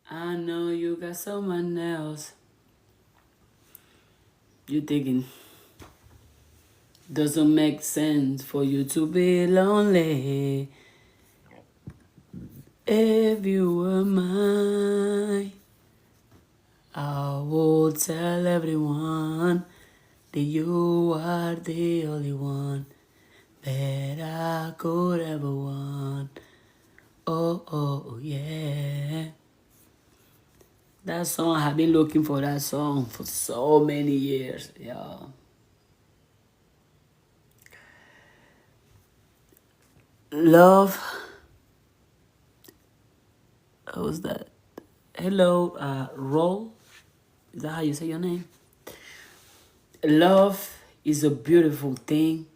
I know you got someone else. You thinking doesn't make sense for you to be lonely. If you were mine, I would tell everyone that you are the only one that I could ever want. Oh, oh, yeah. That song, I've been looking for that song for so many years, y'all. Love, what was that? Hello, Roll. Is that how you say your name? Love is a beautiful thing.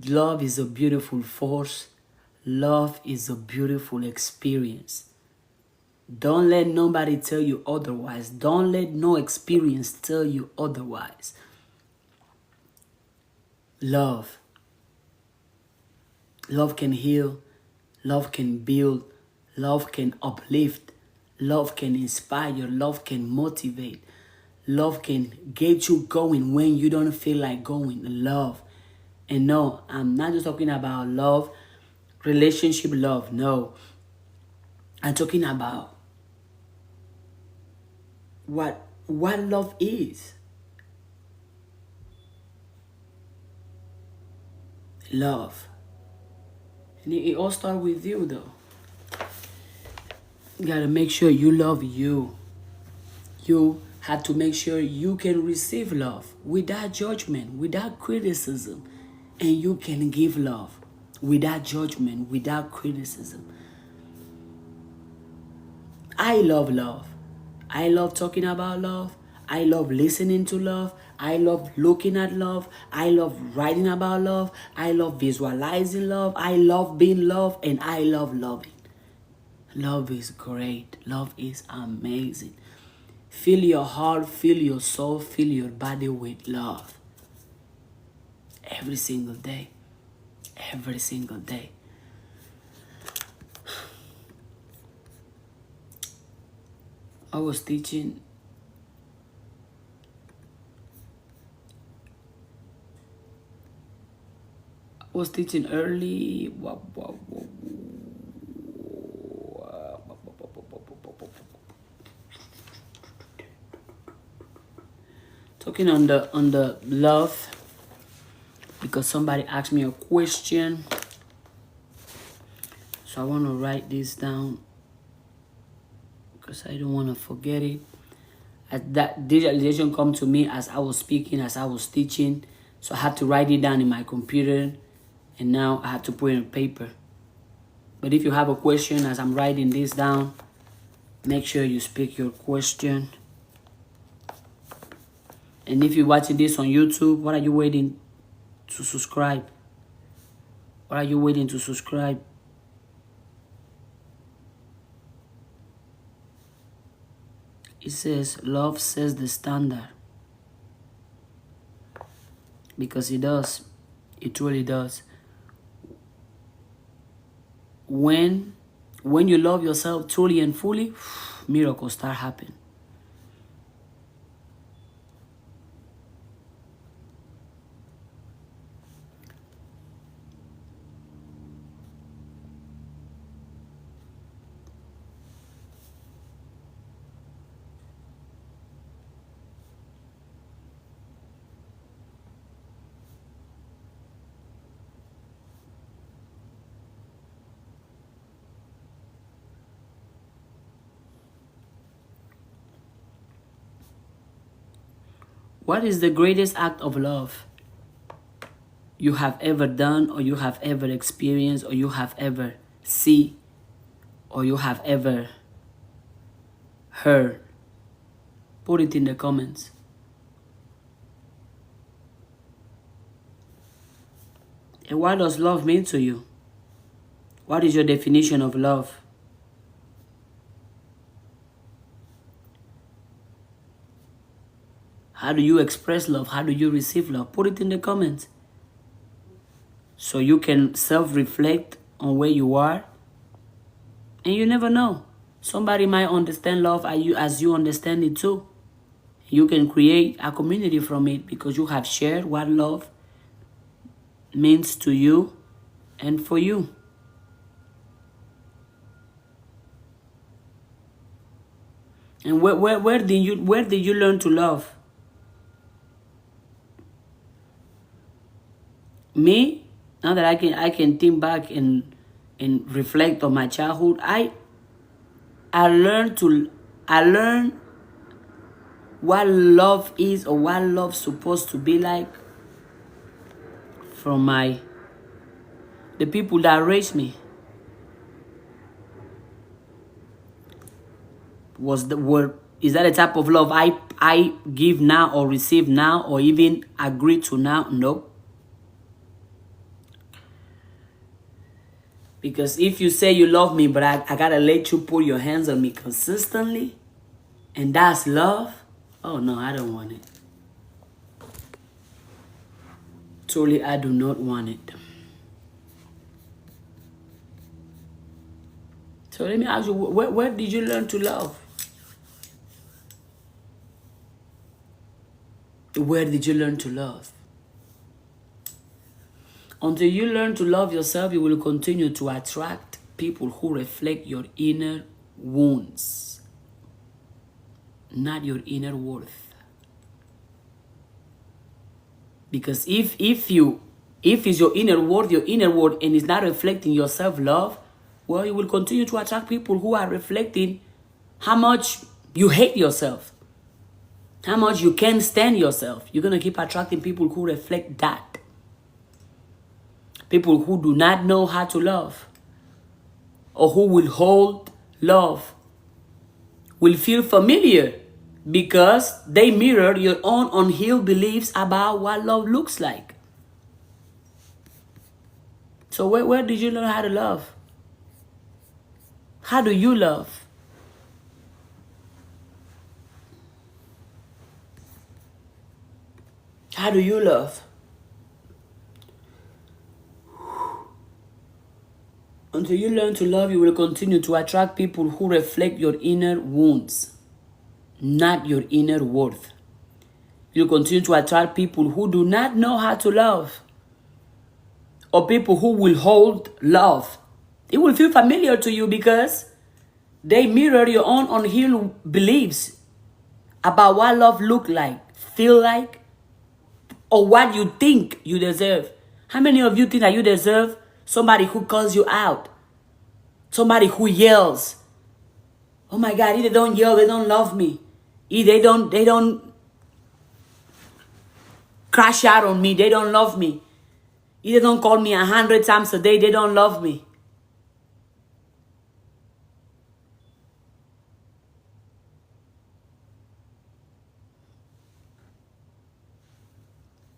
Love is a beautiful force. Love is a beautiful experience. Don't let nobody tell you otherwise. Don't let no experience tell you otherwise. Love. Love can heal. Love can build. Love can uplift. Love can inspire. Love can motivate. Love can get you going when you don't feel like going. Love. And no, I'm not just talking about love, relationship love. No. I'm talking about what love is. Love. And it all starts with you though. You gotta make sure you love you. You have to make sure you can receive love without judgment, without criticism. And you can give love without judgment, without criticism. I love love. I love talking about love. I love listening to love. I love looking at love. I love writing about love. I love visualizing love. I love being loved and I love loving. Love is great. Love is amazing. Fill your heart, fill your soul, fill your body with love. Every single day. Every single day. I was teaching early. Talking on the love because somebody asked me a question. So I want to write this down because I don't want to forget it. That realization come to me as I was speaking, as I was teaching. So I had to write it down in my computer. And now I have to put it on paper. But if you have a question as I'm writing this down, make sure you speak your question. And if you're watching this on YouTube, what are you waiting to subscribe? What are you waiting to subscribe? It says, love sets the standard. Because it does. It truly does. When you love yourself truly and fully, miracles start happening. What is the greatest act of love you have ever done, or you have ever experienced, or you have ever seen, or you have ever heard? Put it in the comments. And what does love mean to you? What is your definition of love? How do you express love? How do you receive love? Put it in the comments. So you can self-reflect on where you are. And you never know. Somebody might understand love as you understand it too. You can create a community from it because you have shared what love means to you and for you. And where did you learn to love? Me, now that I can think back and reflect on my childhood, I learned what love is or what love's supposed to be like from the people that raised me. Is that a type of love I give now or receive now or even agree to now? No. Because if you say you love me, but I gotta let you put your hands on me consistently, and that's love, oh no, I don't want it. Truly, I do not want it. So let me ask you, where did you learn to love? Where did you learn to love? Until you learn to love yourself, you will continue to attract people who reflect your inner wounds, not your inner worth. Because if it's your inner worth, and it's not reflecting your self-love, well, you will continue to attract people who are reflecting how much you hate yourself, how much you can't stand yourself. You're going to keep attracting people who reflect that. People who do not know how to love or who will hold love will feel familiar because they mirror your own unhealed beliefs about what love looks like. So where did you learn how to love? How do you love? How do you love? Until you learn to love, you will continue to attract people who reflect your inner wounds, not your inner worth. You'll continue to attract people who do not know how to love, or people who will hold love. It will feel familiar to you because they mirror your own unhealed beliefs about what love look like, feel like, or what you think you deserve. How many of you think that you deserve somebody who calls you out? Somebody who yells. Oh my God, if they don't yell, they don't love me. If they don't crash out on me, they don't love me. If they don't call me 100 times a day, they don't love me.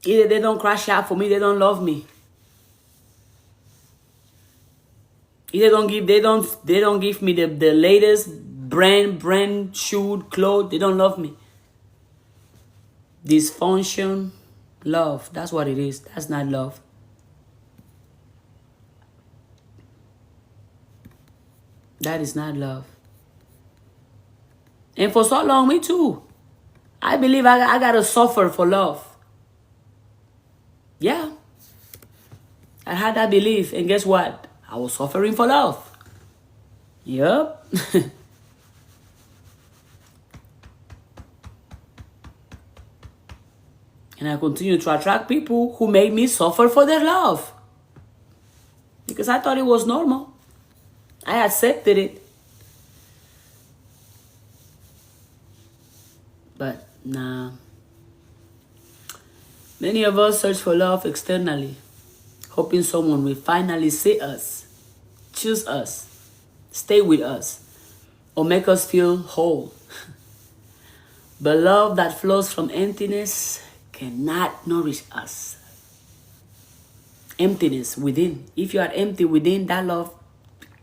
If they don't crash out for me, they don't love me. If they don't give me the latest brand shoe, clothes, they don't love me. Dysfunction, love, that's what it is. That's not love. That is not love. And for so long, me too. I believe I gotta suffer for love. Yeah. I had that belief, and guess what? I was suffering for love. Yup. And I continue to attract people who make me suffer for their love. Because I thought it was normal. I accepted it. But nah. Many of us search for love externally, hoping someone will finally see us, choose us, stay with us, or make us feel whole. But love that flows from emptiness cannot nourish us. Emptiness within. If you are empty within, that love,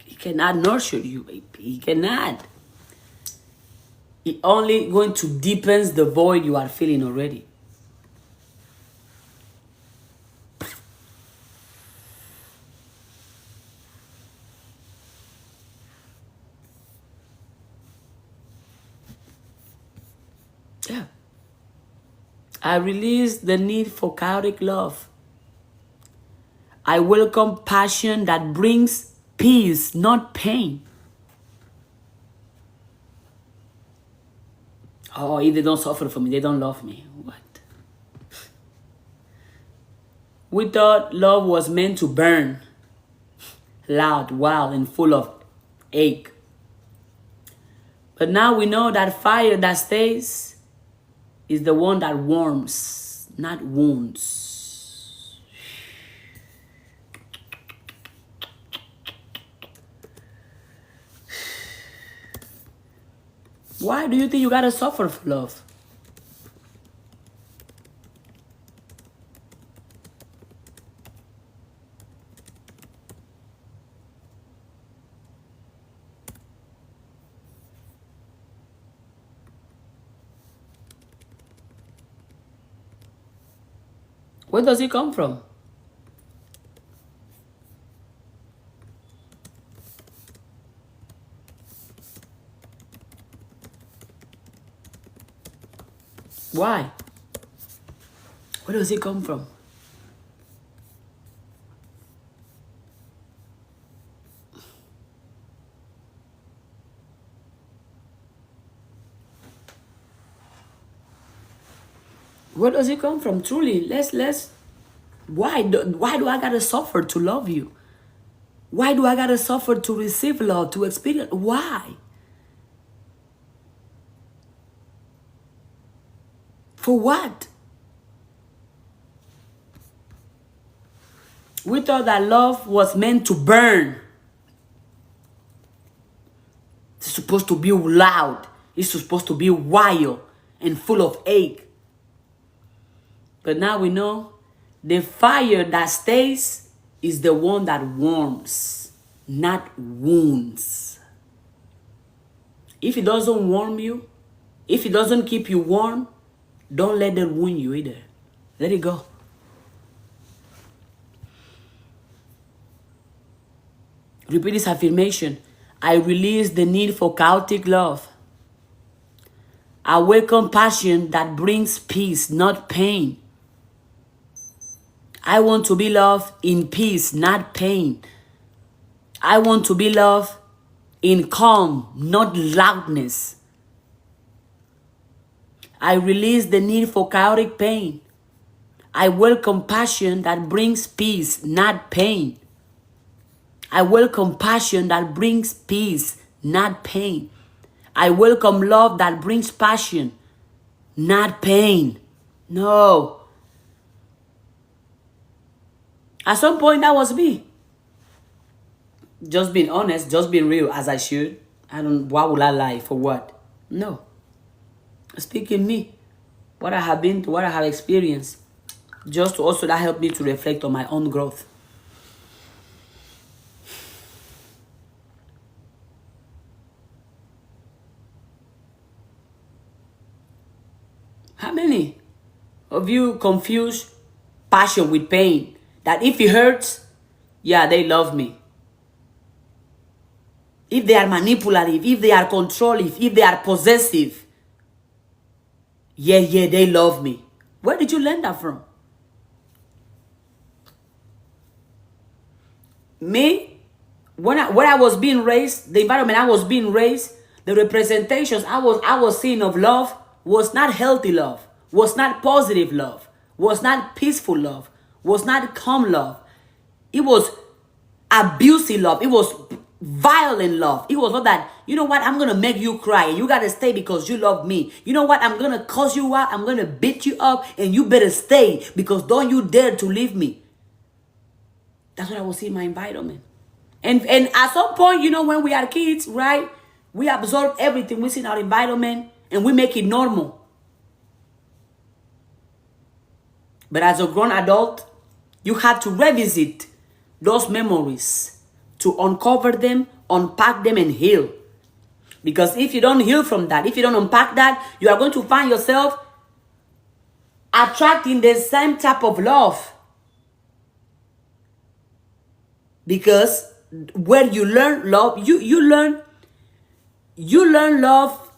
it cannot nurture you. It cannot. It only going to deepens the void you are feeling already. I release the need for chaotic love. I welcome passion that brings peace, not pain. Oh, if they don't suffer for me, they don't love me. What? We thought love was meant to burn, loud, wild, and full of ache. But now we know that fire that stays is the one that warms, not wounds. Why do you think you gotta suffer for love? Where does it come from? Why? Where does it come from? Where does it come from? Truly, let's. Why do I gotta suffer to love you? Why do I gotta suffer to receive love, to experience? Why? For what? We thought that love was meant to burn. It's supposed to be loud. It's supposed to be wild and full of ache. But now we know the fire that stays is the one that warms, not wounds. If it doesn't warm you, if it doesn't keep you warm, don't let it wound you either. Let it go. Repeat this affirmation. I release the need for chaotic love. I welcome passion that brings peace, not pain. I want to be loved in peace, not pain. I want to be loved in calm, not loudness. I release the need for chaotic pain. I welcome passion that brings peace, not pain. I welcome passion that brings peace, not pain. I welcome love that brings passion, not pain. No. At some point, that was me. Just being honest, just being real as I should. Why would I lie? For what? No. Speaking me, what I have been to, what I have experienced. Just to also that helped me to reflect on my own growth. How many of you confuse passion with pain? That if it hurts, yeah, they love me. If they are manipulative, if they are controlling, if they are possessive, yeah, they love me. Where did you learn that from? Me, when I was being raised, the environment I was being raised, the representations I was seeing of love was not healthy love, was not positive love, was not peaceful love, was not calm love. It was abusive love. It was violent love. It was not that, you know what, I'm going to make you cry and you got to stay because you love me. You know what, I'm going to cuss you out. I'm going to beat you up and you better stay because don't you dare to leave me. That's what I was seeing in my environment. And at some point, you know, when we are kids, right, we absorb everything we see in our environment and we make it normal. But as a grown adult, you have to revisit those memories to uncover them, unpack them, and heal. Because if you don't heal from that, if you don't unpack that, you are going to find yourself attracting the same type of love. Because where you learn love, you learn love.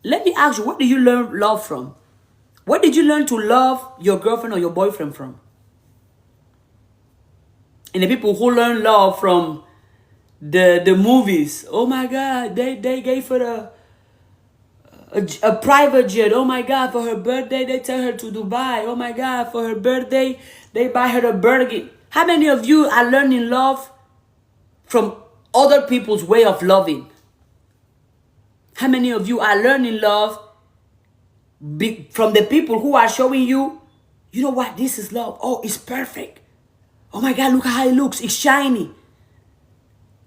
Let me ask you, where do you learn love from? Where did you learn to love your girlfriend or your boyfriend from? And the people who learn love from the movies. Oh my God, they gave her a private jet. Oh my God, for her birthday, they take her to Dubai. Oh my God, for her birthday, they buy her a burger. How many of you are learning love from other people's way of loving? How many of you are learning love from the people who are showing you, you know what, this is love. Oh, it's perfect. Oh my God, look how it looks. It's shiny.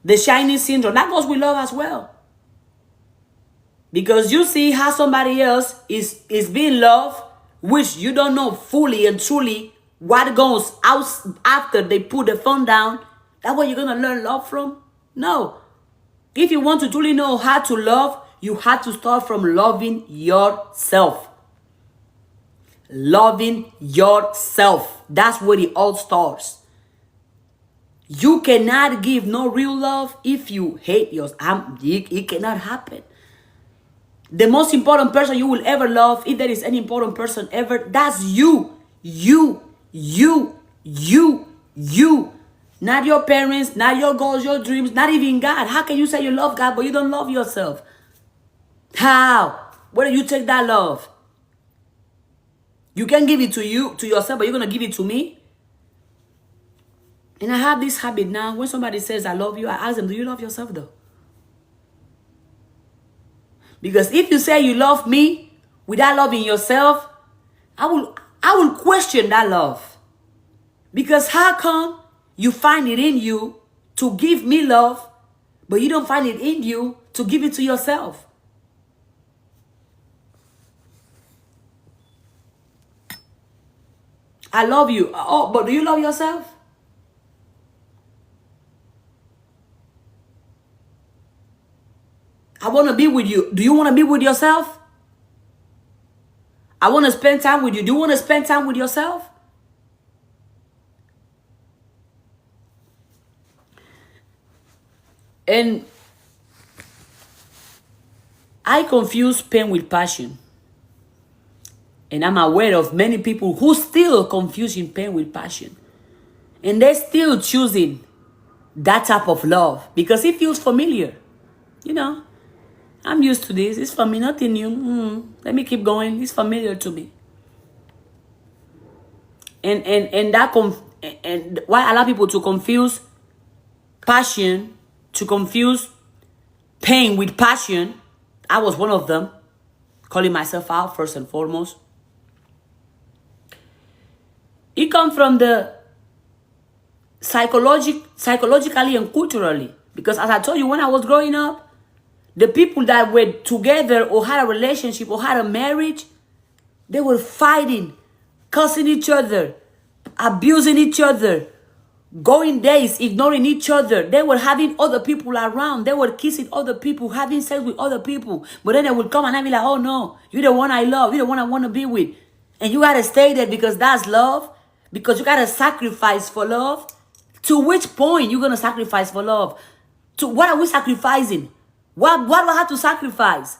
The shiny syndrome. That goes with love as well. Because you see how somebody else is being loved, which you don't know fully and truly what goes out after they put the phone down. That's what you're going to learn love from? No. If you want to truly know how to love, you have to start from loving yourself. Loving yourself. That's where it all starts. You cannot give no real love if you hate yourself. It cannot happen. The most important person you will ever love, if there is any important person ever, that's you. You. Not your parents, not your goals, your dreams, not even God. How can you say you love God but you don't love yourself? How? Where do you take that love? You can give it to yourself, but you're going to give it to me? And I have this habit now. When somebody says, I love you, I ask them, do you love yourself though? Because if you say you love me without loving yourself, I will question that love. Because how come you find it in you to give me love, but you don't find it in you to give it to yourself? I love you. Oh, but do you love yourself? I want to be with you. Do you want to be with yourself? I want to spend time with you. Do you want to spend time with yourself? And I confuse pain with passion. And I'm aware of many people who still confusing pain with passion. And they're still choosing that type of love because it feels familiar. You know, I'm used to this. It's for me, nothing new. Let me keep going. It's familiar to me. And why allow people to confuse passion, to confuse pain with passion. I was one of them, calling myself out first and foremost. It comes from the psychologically and culturally. Because as I told you, when I was growing up, the people that were together or had a relationship or had a marriage, they were fighting, cussing each other, abusing each other, going days, ignoring each other. They were having other people around. They were kissing other people, having sex with other people. But then they would come and I'd be like, oh no, you're the one I love. You're the one I want to be with. And you got to stay there because that's love. Because you got to sacrifice for love. To which point you going to sacrifice for love? To what are we sacrificing? What do I have to sacrifice?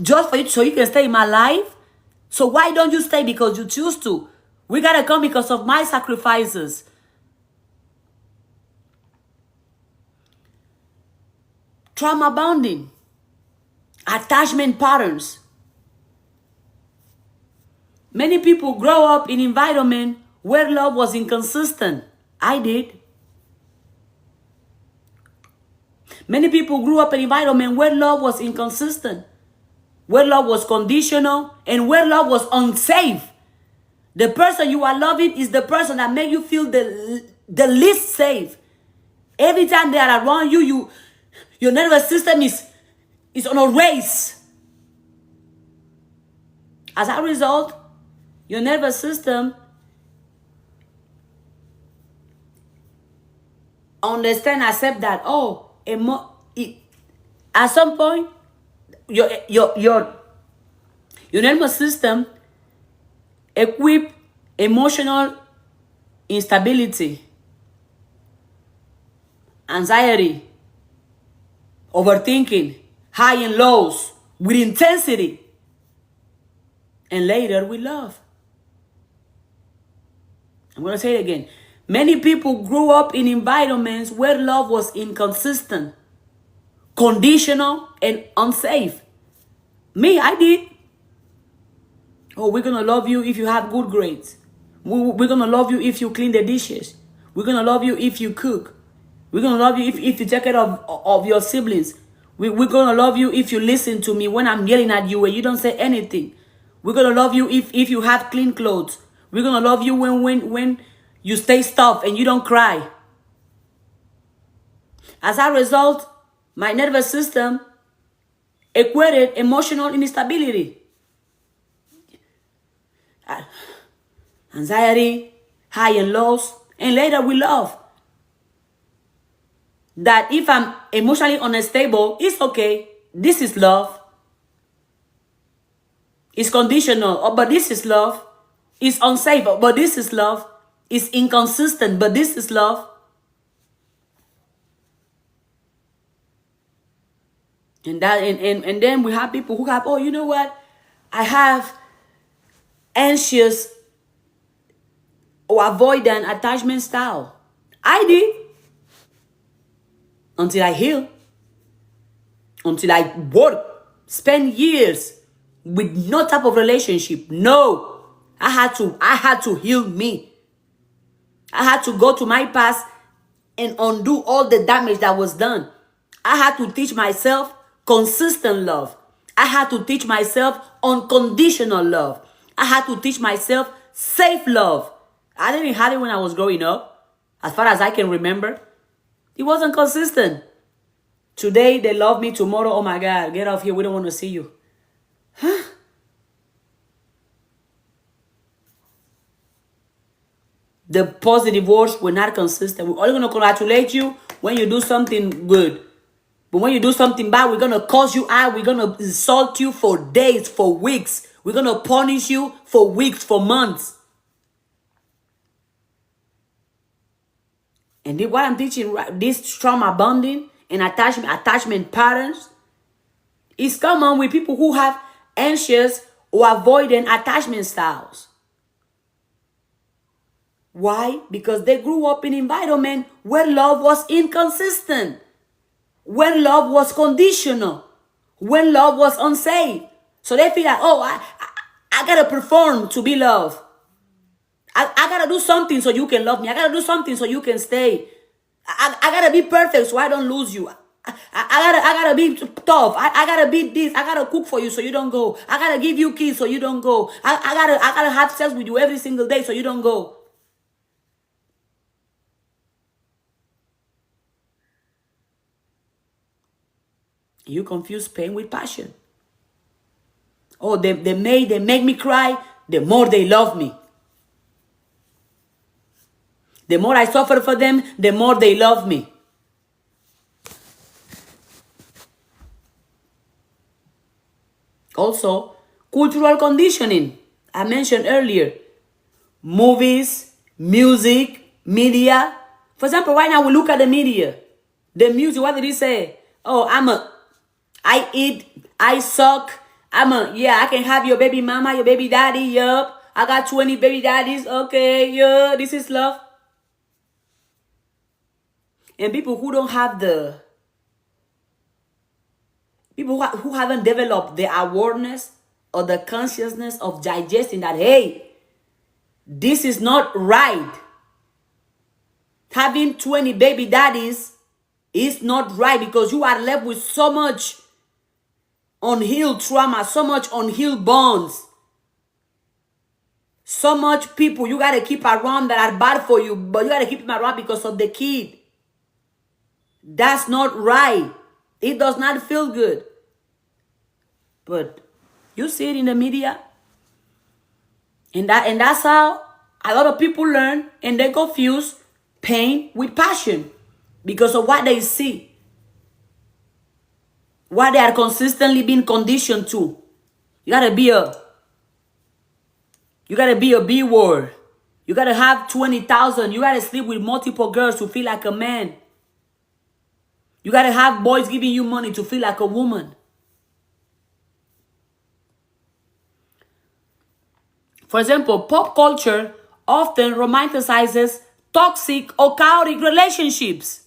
Just for you, so you can stay in my life? So why don't you stay because you choose to? We got to come because of my sacrifices. Trauma bonding. Attachment patterns. Many people grow up in environment where love was inconsistent. I did. Many people grew up in an environment where love was inconsistent, where love was conditional, and where love was unsafe. The person you are loving is the person that makes you feel the least safe. Every time they are around you, your nervous system is on a race. As a result, your nervous system accept that, at some point, your nervous system equip emotional instability, anxiety, overthinking, high and lows with intensity. And later we love. I'm going to say it again. Many people grew up in environments where love was inconsistent, conditional, and unsafe. Me, I did. Oh, we're going to love you if you have good grades. We're going to love you if you clean the dishes. We're going to love you if you cook. We're going to love you if you take care of your siblings. We're going to love you if you listen to me when I'm yelling at you and you don't say anything. We're going to love you if you have clean clothes. We're going to love you when you stay stuffed and you don't cry. As a result, my nervous system equated emotional instability, anxiety, high and lows, and later we love. That if I'm emotionally unstable, it's okay. This is love. It's conditional, but this is love. It's unsafe, but this is love. It's inconsistent, but this is love. And then we have people who have, oh, you know what? I have anxious or avoidant attachment style. I did. Until I heal. Until I work. Spend years with no type of relationship. No. I had to heal me. I had to go to my past and undo all the damage that was done. I had to teach myself consistent love. I had to teach myself unconditional love. I had to teach myself safe love. I didn't have it when I was growing up. As far as I can remember, it wasn't consistent. Today, they love me. Tomorrow, oh my God, get off here. We don't want to see you. Huh? The positive words were not consistent. We're only going to congratulate you when you do something good. But when you do something bad, we're going to curse you out. We're going to insult you for days, for weeks. We're going to punish you for weeks, for months. And what I'm teaching, this trauma bonding and attachment patterns is common with people who have anxious or avoidant attachment styles. Why? Because they grew up in an environment where love was inconsistent, where love was conditional, when love was unsafe. So they feel like, oh, I gotta perform to be loved. I gotta do something so you can love me. I gotta do something so you can stay. I gotta be perfect so I don't lose you. I gotta be tough. I gotta be this. I gotta cook for you so you don't go. I gotta give you kids so you don't go. I gotta have sex with you every single day so you don't go. You confuse pain with passion. Oh, they make me cry, the more they love me. The more I suffer for them, the more they love me. Also, cultural conditioning. I mentioned earlier. Movies, music, media. For example, right now we look at the media. The music, what did he say? Oh, I eat, I suck. I can have your baby mama, your baby daddy, yup. I got 20 baby daddies, okay, yeah, this is love. And people who don't have people who haven't developed the awareness or the consciousness of digesting that, hey, this is not right. Having 20 baby daddies is not right because you are left with so much unhealed trauma, so much unhealed bonds. So much people you got to keep around that are bad for you, but you got to keep them around because of the kid. That's not right. It does not feel good. But you see it in the media. And that's how a lot of people learn and they confuse pain with passion because of what they see. What they are consistently being conditioned to. You gotta be a B-word. You gotta have 20,000. You gotta sleep with multiple girls to feel like a man. You gotta have boys giving you money to feel like a woman. For example, pop culture often romanticizes toxic or chaotic relationships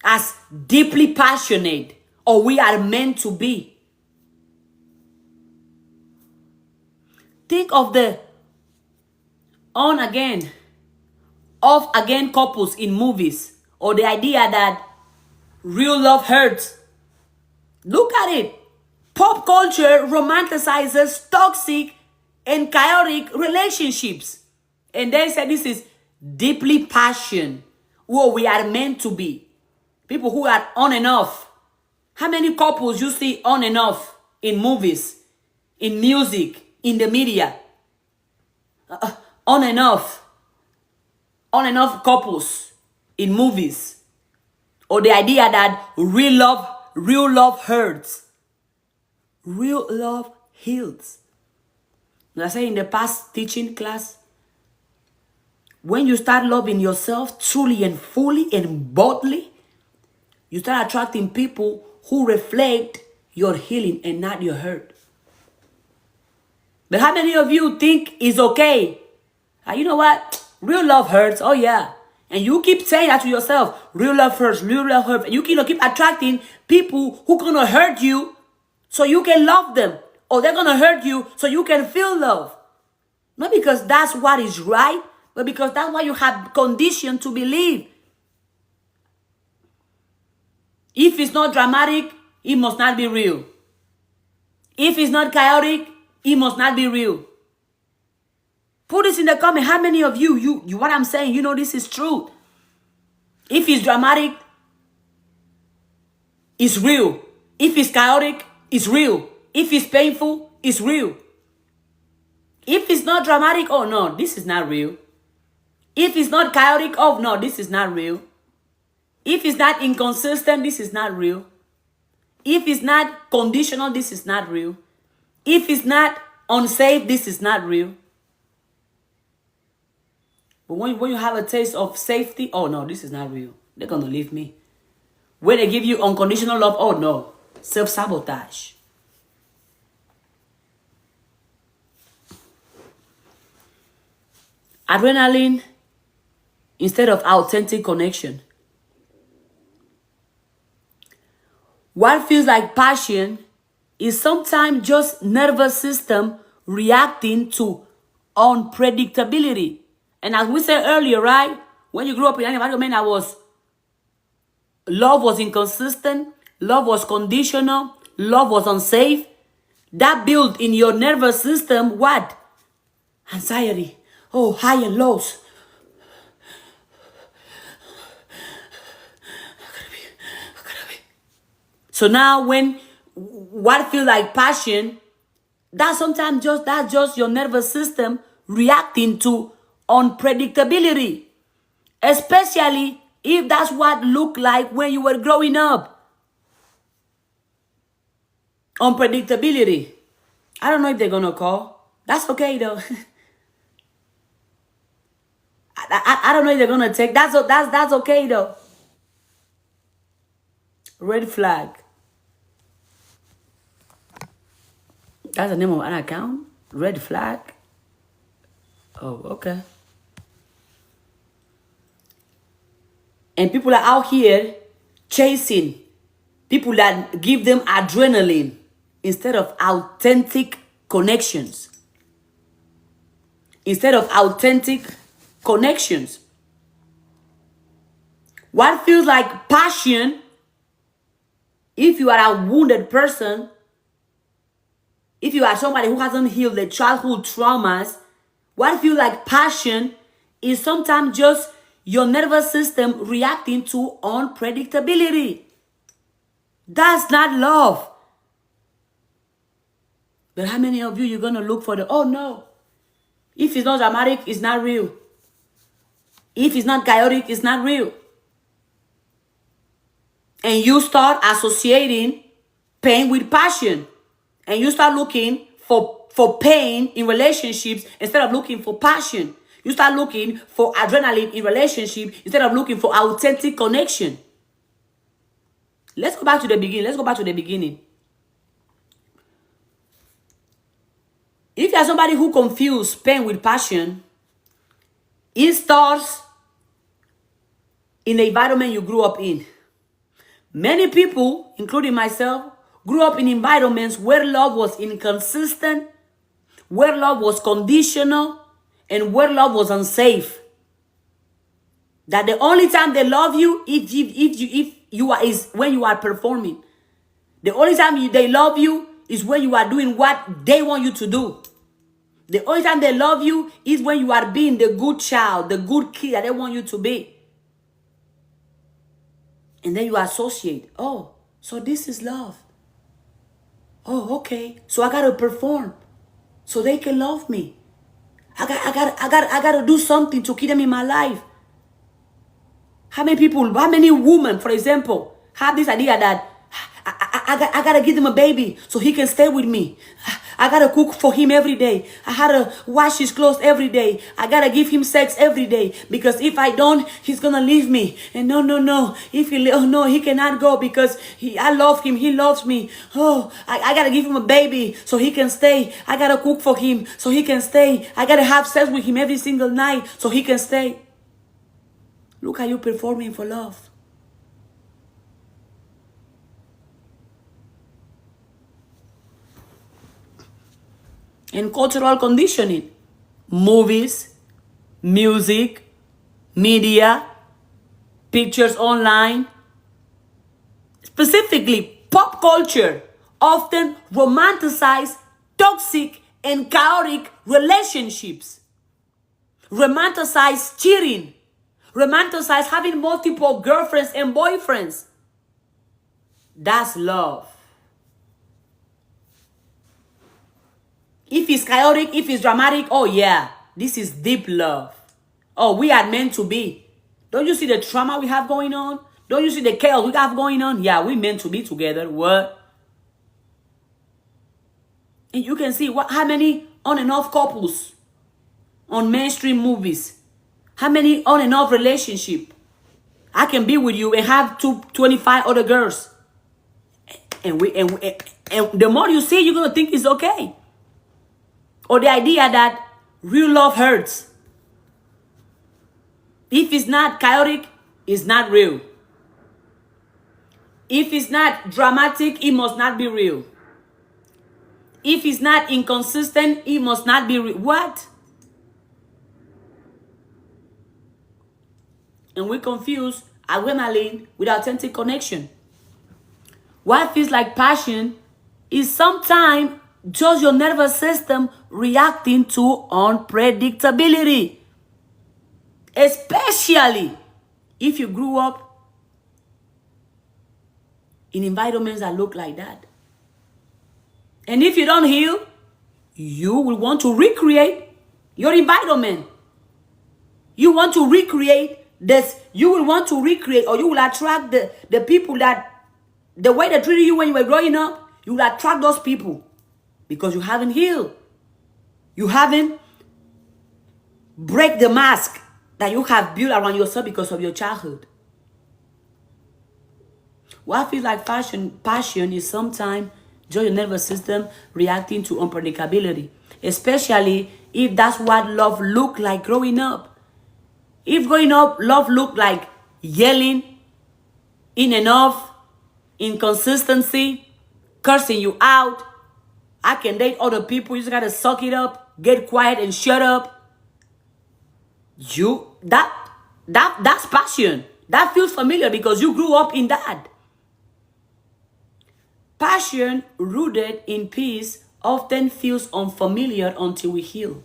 as deeply passionate, or we are meant to be. Think of the on again, off again couples in movies, or the idea that real love hurts. Look at it. Pop culture romanticizes toxic and chaotic relationships. And they say this is deeply passion, what we are meant to be. People who are on and off. How many couples you see on and off in movies, in music, in the media? On and off. On and off couples in movies. Or the idea that real love hurts. Real love heals. Like I said in the past teaching class, when you start loving yourself truly and fully and boldly, you start attracting people who reflect your healing and not your hurt. But how many of you think it's okay? You know what? Real love hurts. Oh yeah. And you keep saying that to yourself. Real love hurts. Real love hurts. And you keep attracting people who gonna hurt you so you can love them. Or they're gonna hurt you so you can feel love. Not because that's what is right, but because that's what you have conditioned to believe. If it's not dramatic, it must not be real. If it's not chaotic, it must not be real. Put this in the comment. How many of you what I'm saying, you know this is true. If it's dramatic, it's real. If it's chaotic, it's real. If it's painful, it's real. If it's not dramatic, oh no, this is not real. If it's not chaotic, oh no, this is not real. If it's not inconsistent, this is not real. If it's not conditional, this is not real. If it's not unsafe, this is not real. But when you have a taste of safety, oh no, this is not real. They're going to leave me. When they give you unconditional love, oh no, self-sabotage. Adrenaline instead of authentic connection. What feels like passion is sometimes just nervous system reacting to unpredictability. And as we said earlier, right? When you grew up in an environment that love was inconsistent, love was conditional, love was unsafe, that built in your nervous system what? Anxiety. Oh, high and lows. So now when what feels like passion, that's just your nervous system reacting to unpredictability. Especially if that's what looked like when you were growing up. Unpredictability. I don't know if they're gonna call. That's okay though. I don't know if they're gonna take. That's okay though. Red flag. That's the name of an account? Red flag? Oh, okay. And people are out here chasing people that give them adrenaline instead of authentic connections. Instead of authentic connections. What feels like passion, if you are a wounded person, if you are somebody who hasn't healed their childhood traumas, what feels like passion is sometimes just your nervous system reacting to unpredictability. That's not love. But how many of you're going to look for oh no. If it's not dramatic, it's not real. If it's not chaotic, it's not real. And you start associating pain with passion. And you start looking for pain in relationships instead of looking for passion. You start looking for adrenaline in relationship instead of looking for authentic connection. Let's go back to the beginning. If you are somebody who confuse pain with passion, it starts in the environment you grew up in. Many people, including myself, grew up in environments where love was inconsistent, where love was conditional, and where love was unsafe. That the only time they love you if you are is when you are performing. The only time they love you is when you are doing what they want you to do. The only time they love you is when you are being the good child, the good kid that they want you to be. And then you associate, oh, so this is love. Oh, okay. So I gotta perform so they can love me. I gotta do something to keep them in my life. How many women, for example, have this idea that I gotta give him a baby so he can stay with me. I gotta cook for him every day. I gotta wash his clothes every day. I gotta give him sex every day because if I don't, he's gonna leave me. And no. He cannot go because I love him. He loves me. Oh, I gotta give him a baby so he can stay. I gotta cook for him so he can stay. I gotta have sex with him every single night so he can stay. Look how you performing for love. And cultural conditioning. Movies, music, media, pictures online. Specifically, pop culture often romanticize toxic and chaotic relationships. Romanticize cheating. Romanticize having multiple girlfriends and boyfriends. That's love. If it's chaotic, if it's dramatic, oh yeah, this is deep love. Oh, we are meant to be. Don't you see the trauma we have going on? Don't you see the chaos we have going on? Yeah, we meant to be together. What? And you can see how many on and off couples on mainstream movies. How many on and off relationship. I can be with you and have 25 other girls. And the more you see, you're going to think it's okay. Or the idea that real love hurts. If it's not chaotic, it's not real. If it's not dramatic, it must not be real. If it's not inconsistent, it must not be real. What? And we confuse adrenaline with authentic connection. What feels like passion is sometimes just your nervous system reacting to unpredictability. Especially if you grew up in environments that look like that. And if you don't heal, you will want to recreate your environment. You want to recreate this. You will want to recreate, or you will attract the people that, the way they treated you when you were growing up, you will attract those people. Because you haven't healed. You haven't break the mask that you have built around yourself because of your childhood. What feels like passion is sometimes just your nervous system reacting to unpredictability. Especially if that's what love looked like growing up. If growing up, love looked like yelling, in and off, inconsistency, cursing you out. I can date other people. You just gotta suck it up, get quiet and shut up. That's passion. That feels familiar because you grew up in that. Passion rooted in peace often feels unfamiliar until we heal.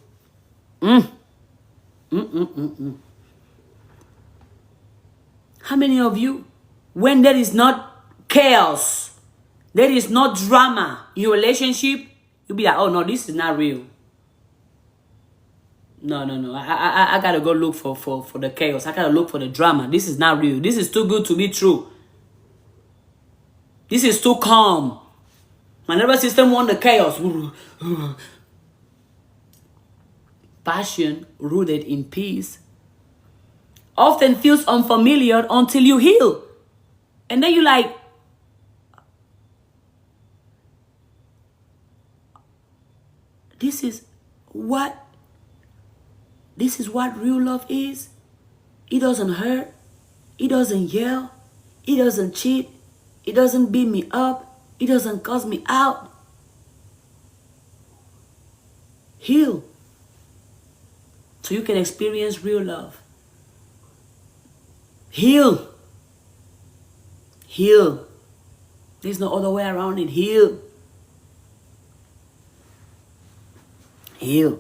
How many of you, when there is not chaos, there is no drama in your relationship, you'll be like, oh no, this is not real. No. I gotta go look for the chaos. I gotta look for the drama. This is not real. This is too good to be true. This is too calm. My nervous system wants the chaos. Passion rooted in peace often feels unfamiliar until you heal. And then you're like, this is what? This is what real love is. It doesn't hurt. It doesn't yell. It doesn't cheat. It doesn't beat me up. It doesn't cuss me out. Heal. So you can experience real love. Heal. Heal. There's no other way around it. Heal. Heal.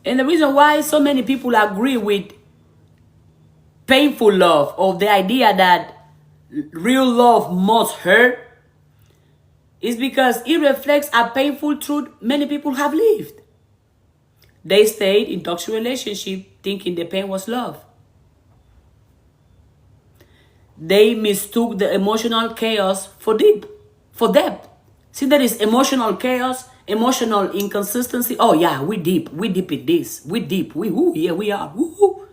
And the reason why so many people agree with painful love, or the idea that real love must hurt, is because it reflects a painful truth many people have lived. They stayed in toxic relationship thinking the pain was love. They mistook the emotional chaos for depth. See, there is emotional chaos, emotional inconsistency. Oh yeah, we deep in this. We deep. Yeah, we are. Woo.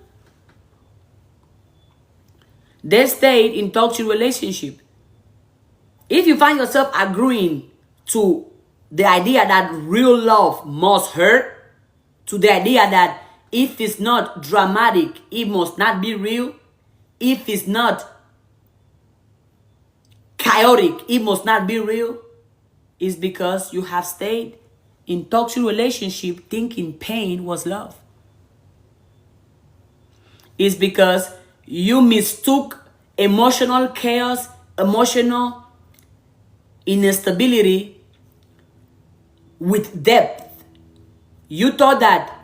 They stayed in toxic relationship. If you find yourself agreeing to the idea that real love must hurt, to the idea that if it's not dramatic, it must not be real, if it's not chaotic, it must not be real, is because you have stayed in toxic relationship thinking pain was love. It's because you mistook emotional chaos, emotional instability with depth. You thought that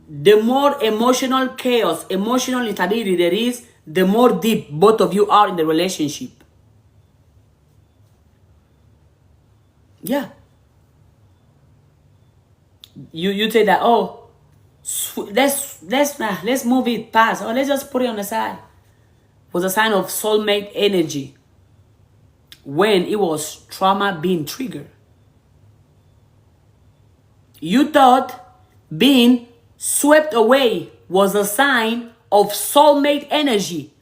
the more emotional chaos, emotional instability there is, the more deep both of you are in the relationship. Yeah. You say that, oh, let's move it past, or let's just put it on the side. It was a sign of soulmate energy when it was trauma being triggered. You thought being swept away was a sign of soulmate energy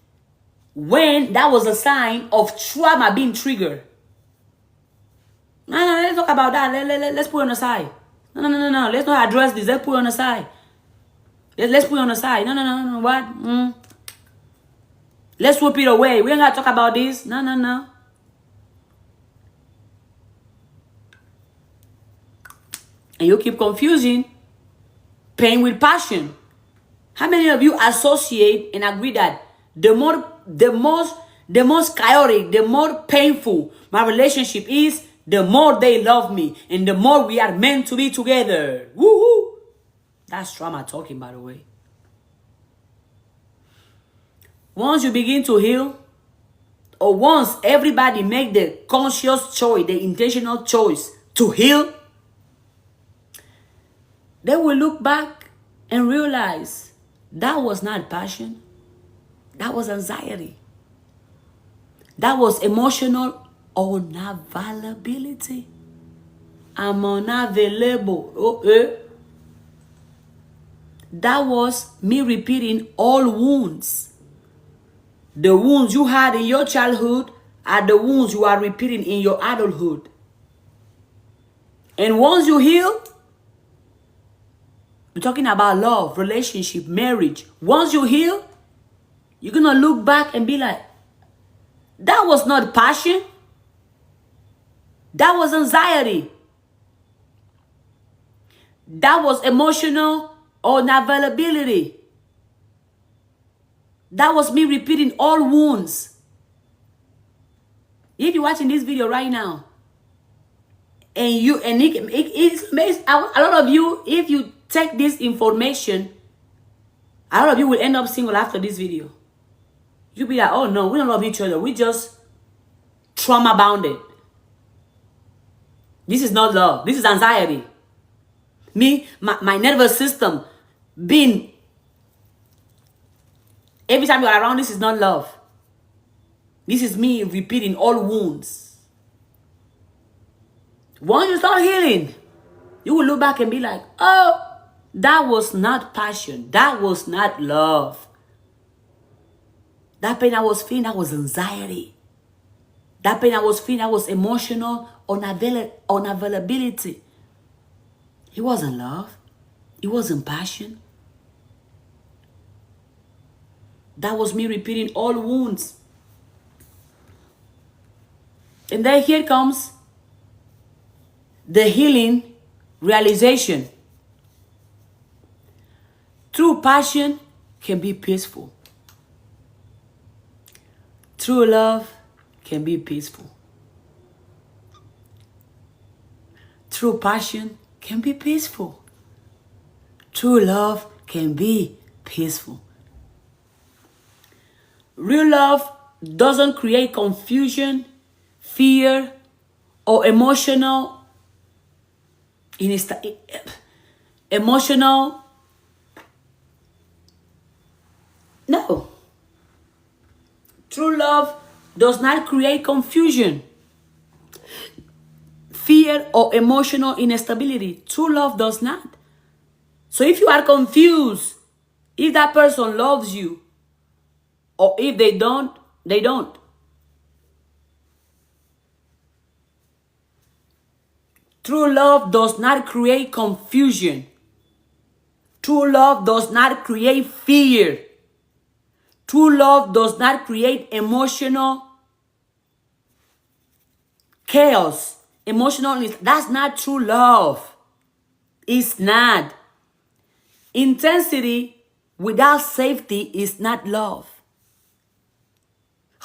when that was a sign of trauma being triggered. No, let's talk about that. Let's put it on the side. No. Let's not address this. Let's put it on the side. Let's put it on the side. No. What? Let's sweep it away. We ain't got to talk about this. No. And you keep confusing pain with passion. How many of you associate and agree that the most chaotic, the more painful my relationship is, the more they love me and the more we are meant to be together? Woohoo! That's trauma talking, by the way. Once you begin to heal, or once everybody make the conscious choice, the intentional choice to heal, they will look back and realize that was not passion. That was anxiety. That was emotional unavailability. I'm unavailable. That was me repeating all wounds. The wounds you had in your childhood are the wounds you are repeating in your adulthood. And once you heal, we're talking about love, relationship, marriage. Once you heal, you're going to look back and be like, that was not passion. That was anxiety. That was emotional unavailability. That was me repeating all wounds. If you're watching this video right now, and it's amazing, a lot of you, if you take this information, a lot of you will end up single after this video. You'll be like, oh no, we don't love each other. We just trauma bounded. This is not love. This is anxiety. My nervous system being, every time you're around, this is not love. This is me repeating all wounds. Once you start healing, you will look back and be like, oh, that was not passion. That was not love. That pain I was feeling, that was anxiety. That pain I was feeling, that was emotional unavailability. It wasn't love. It wasn't passion. That was me repeating all wounds. And then here comes the healing realization. True passion can be peaceful. True love can be peaceful. True passion can be peaceful. True love can be peaceful. Real love doesn't create confusion, fear, or emotional. No. True love does not create confusion, fear, or emotional instability. True love does not. So if you are confused, if that person loves you, or if they don't, they don't. True love does not create confusion. True love does not create fear. True love does not create emotional chaos. That's not true love. It's not. Intensity without safety is not love.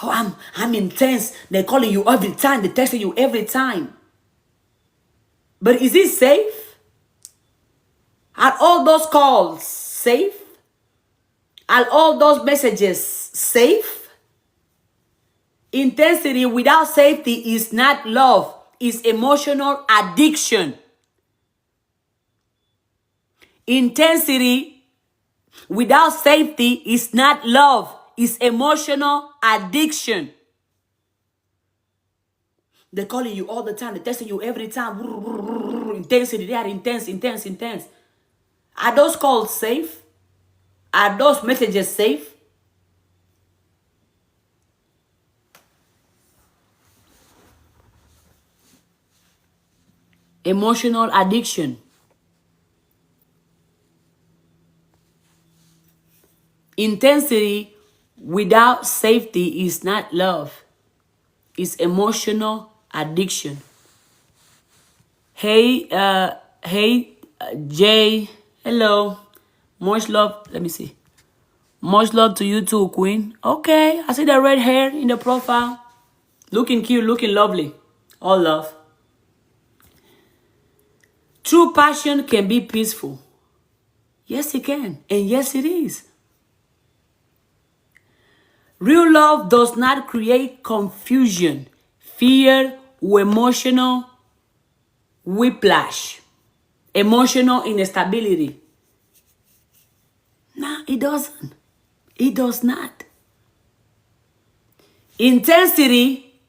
Oh, I'm intense. They're calling you every time. They're texting you every time. But is it safe? Are all those calls safe? Are all those messages safe? Intensity without safety is not love. It's emotional addiction. Intensity without safety is not love. It's emotional addiction. They're calling you all the time. They're texting you every time. Intensity. They are intense. Are those calls safe? Are those messages safe? Emotional addiction. Intensity without safety is not love. It's emotional addiction. Hey, Jay, hello. Much love. Let me see. Much love to you too, Queen. Okay, I see the red hair in the profile. Looking cute, looking lovely. All love. True passion can be peaceful. Yes, it can. And yes, it is. Real love does not create confusion, fear, or emotional whiplash, emotional instability. No, it doesn't. It does not. Intensity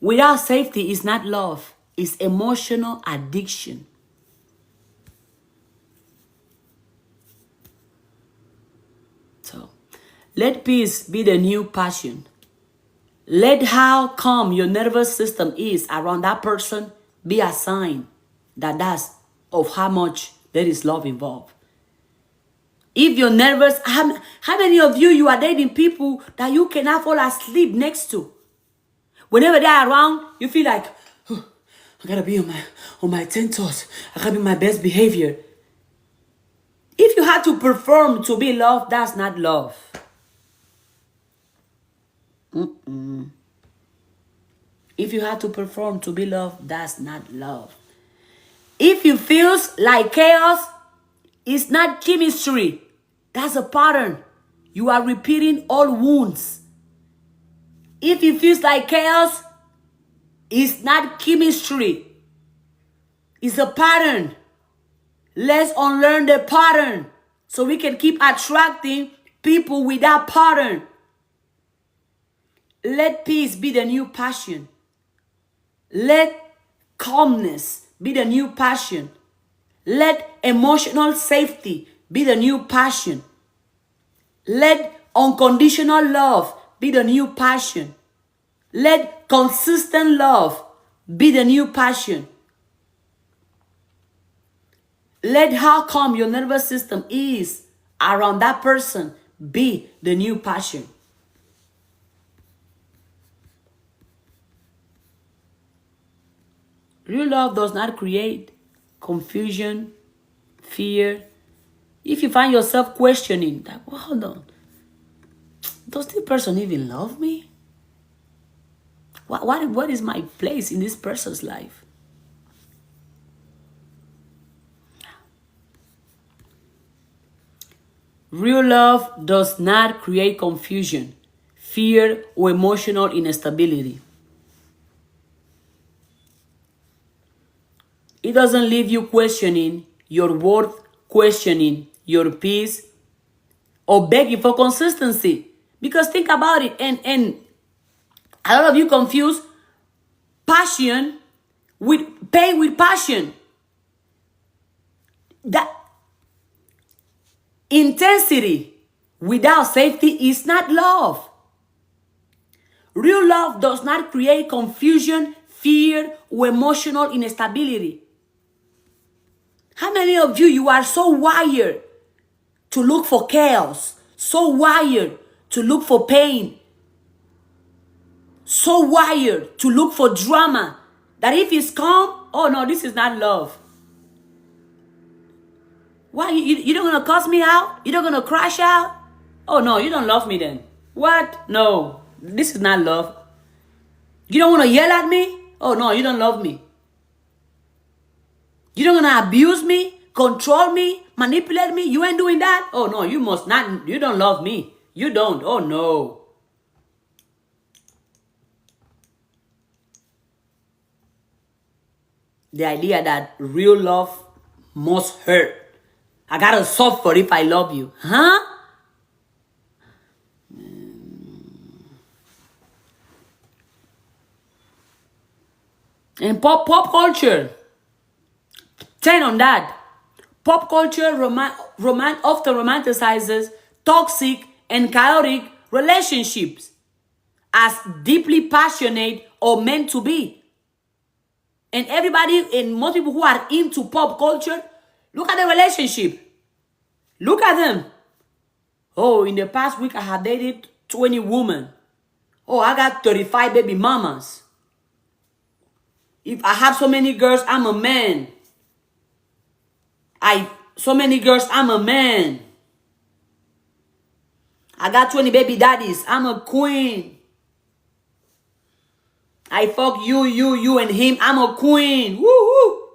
without safety is not love. It's emotional addiction. So, let peace be the new passion. Let how calm your nervous system is around that person be a sign that's of how much there is love involved. If you're nervous, how many of you are dating people that you cannot fall asleep next to? Whenever they're around, you feel like, oh, I gotta be on my 10 toes. I gotta be my best behavior. If you have to perform to be loved, that's not love. If you have to perform to be loved, that's not love. If you feel like chaos, it's not chemistry. That's a pattern. You are repeating all wounds. If it feels like chaos, it's not chemistry. It's a pattern. Let's unlearn the pattern so we can keep attracting people with that pattern. Let peace be the new passion. Let calmness be the new passion. Let emotional safety be the new passion. Let unconditional love be the new passion. Let consistent love be the new passion. Let how calm your nervous system is around that person be the new passion. Real love does not create confusion, fear. If you find yourself questioning that, well, hold on, does this person even love me? What is my place in this person's life? Real love does not create confusion, fear, or emotional instability. It doesn't leave you questioning your worth, questioning your peace, or begging for consistency. Because think about it, and a lot of you confuse passion with pain with passion. That intensity without safety is not love. Real love does not create confusion, fear, or emotional instability. How many of you are so wired to look for chaos, so wired to look for pain, so wired to look for drama, that if it's calm, oh no, this is not love. Why, you don't gonna cuss me out? You don't gonna crash out? Oh no, you don't love me then. What? No, this is not love. You don't wanna yell at me? Oh no, you don't love me. You don't gonna abuse me, control me, manipulate me? You ain't doing that? Oh no, you must not, you don't love me. You don't, oh no. The idea that real love must hurt. I gotta suffer if I love you. Huh? And pop culture. 10 on that. Pop culture often romanticizes toxic and chaotic relationships as deeply passionate or meant to be. And everybody and most people who are into pop culture, look at the relationship. Look at them. Oh, in the past week I had dated 20 women. Oh, I got 35 baby mamas. If I have so many girls, I'm a man. So many girls, I'm a man. I got 20 baby daddies, I'm a queen. I fuck you, and him, I'm a queen. Woo-hoo.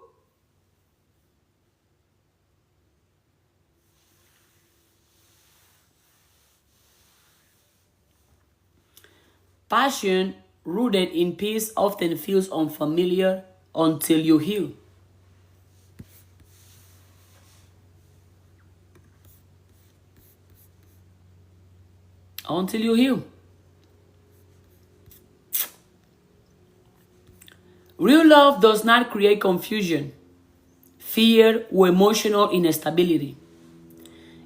Passion rooted in peace often feels unfamiliar until you heal. Until you heal. Real love does not create confusion, fear, or emotional instability.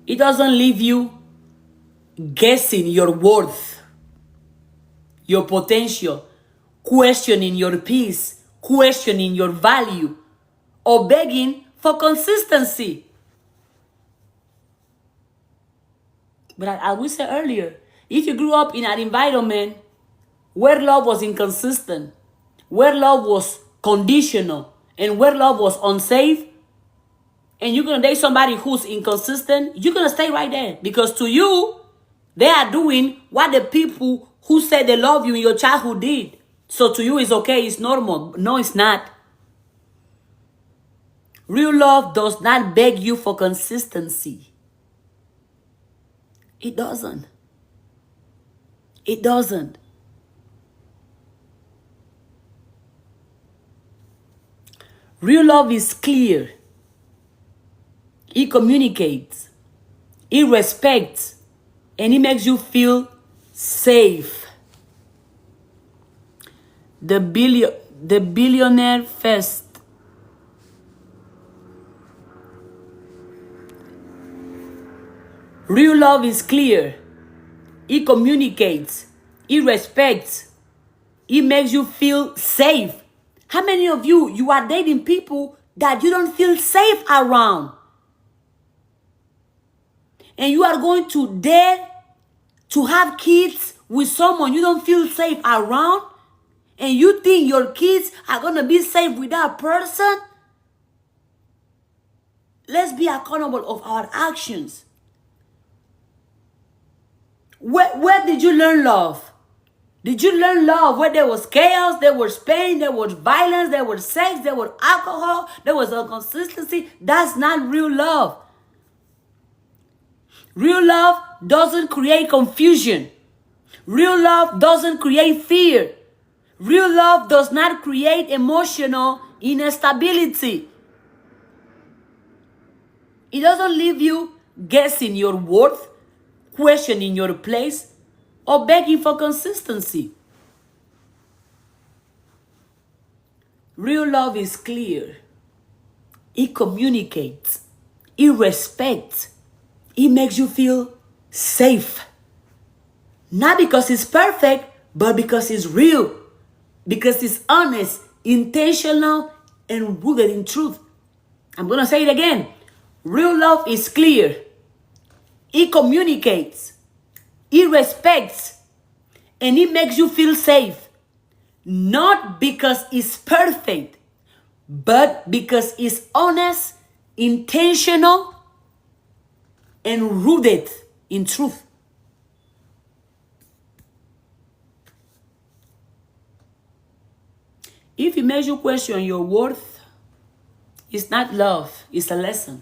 It doesn't leave you guessing your worth, your potential, questioning your peace, questioning your value, or begging for consistency. But as we said earlier, if you grew up in an environment where love was inconsistent, where love was conditional, and where love was unsafe, and you're going to date somebody who's inconsistent, you're going to stay right there. Because to you, they are doing what the people who said they love you in your childhood did. So to you, it's okay, it's normal. No, it's not. Real love does not beg you for consistency. It doesn't. It doesn't. Real love is clear. It communicates. It respects. And it makes you feel safe. The billionaire first. Real love is clear. It communicates. It respects. It makes you feel safe. How many of you are dating people that you don't feel safe around? And you are going to date to have kids with someone you don't feel safe around? And you think your kids are going to be safe with that person? Let's be accountable of our actions. Where did you learn love? Did you learn love where there was chaos, there was pain, there was violence, there was sex, there was alcohol, there was inconsistency? That's not real love. Real love doesn't create confusion. Real love doesn't create fear. Real love does not create emotional instability. It doesn't leave you guessing your worth, questioning your place, or begging for consistency. Real love is clear. It communicates. It respects. It makes you feel safe. Not because it's perfect, but because it's real. Because it's honest, intentional, and rooted in truth. I'm going to say it again. Real love is clear. It communicates. It respects. And it makes you feel safe. Not because it's perfect, but because it's honest, intentional, and rooted in truth. If it makes you question your worth, it's not love, it's a lesson.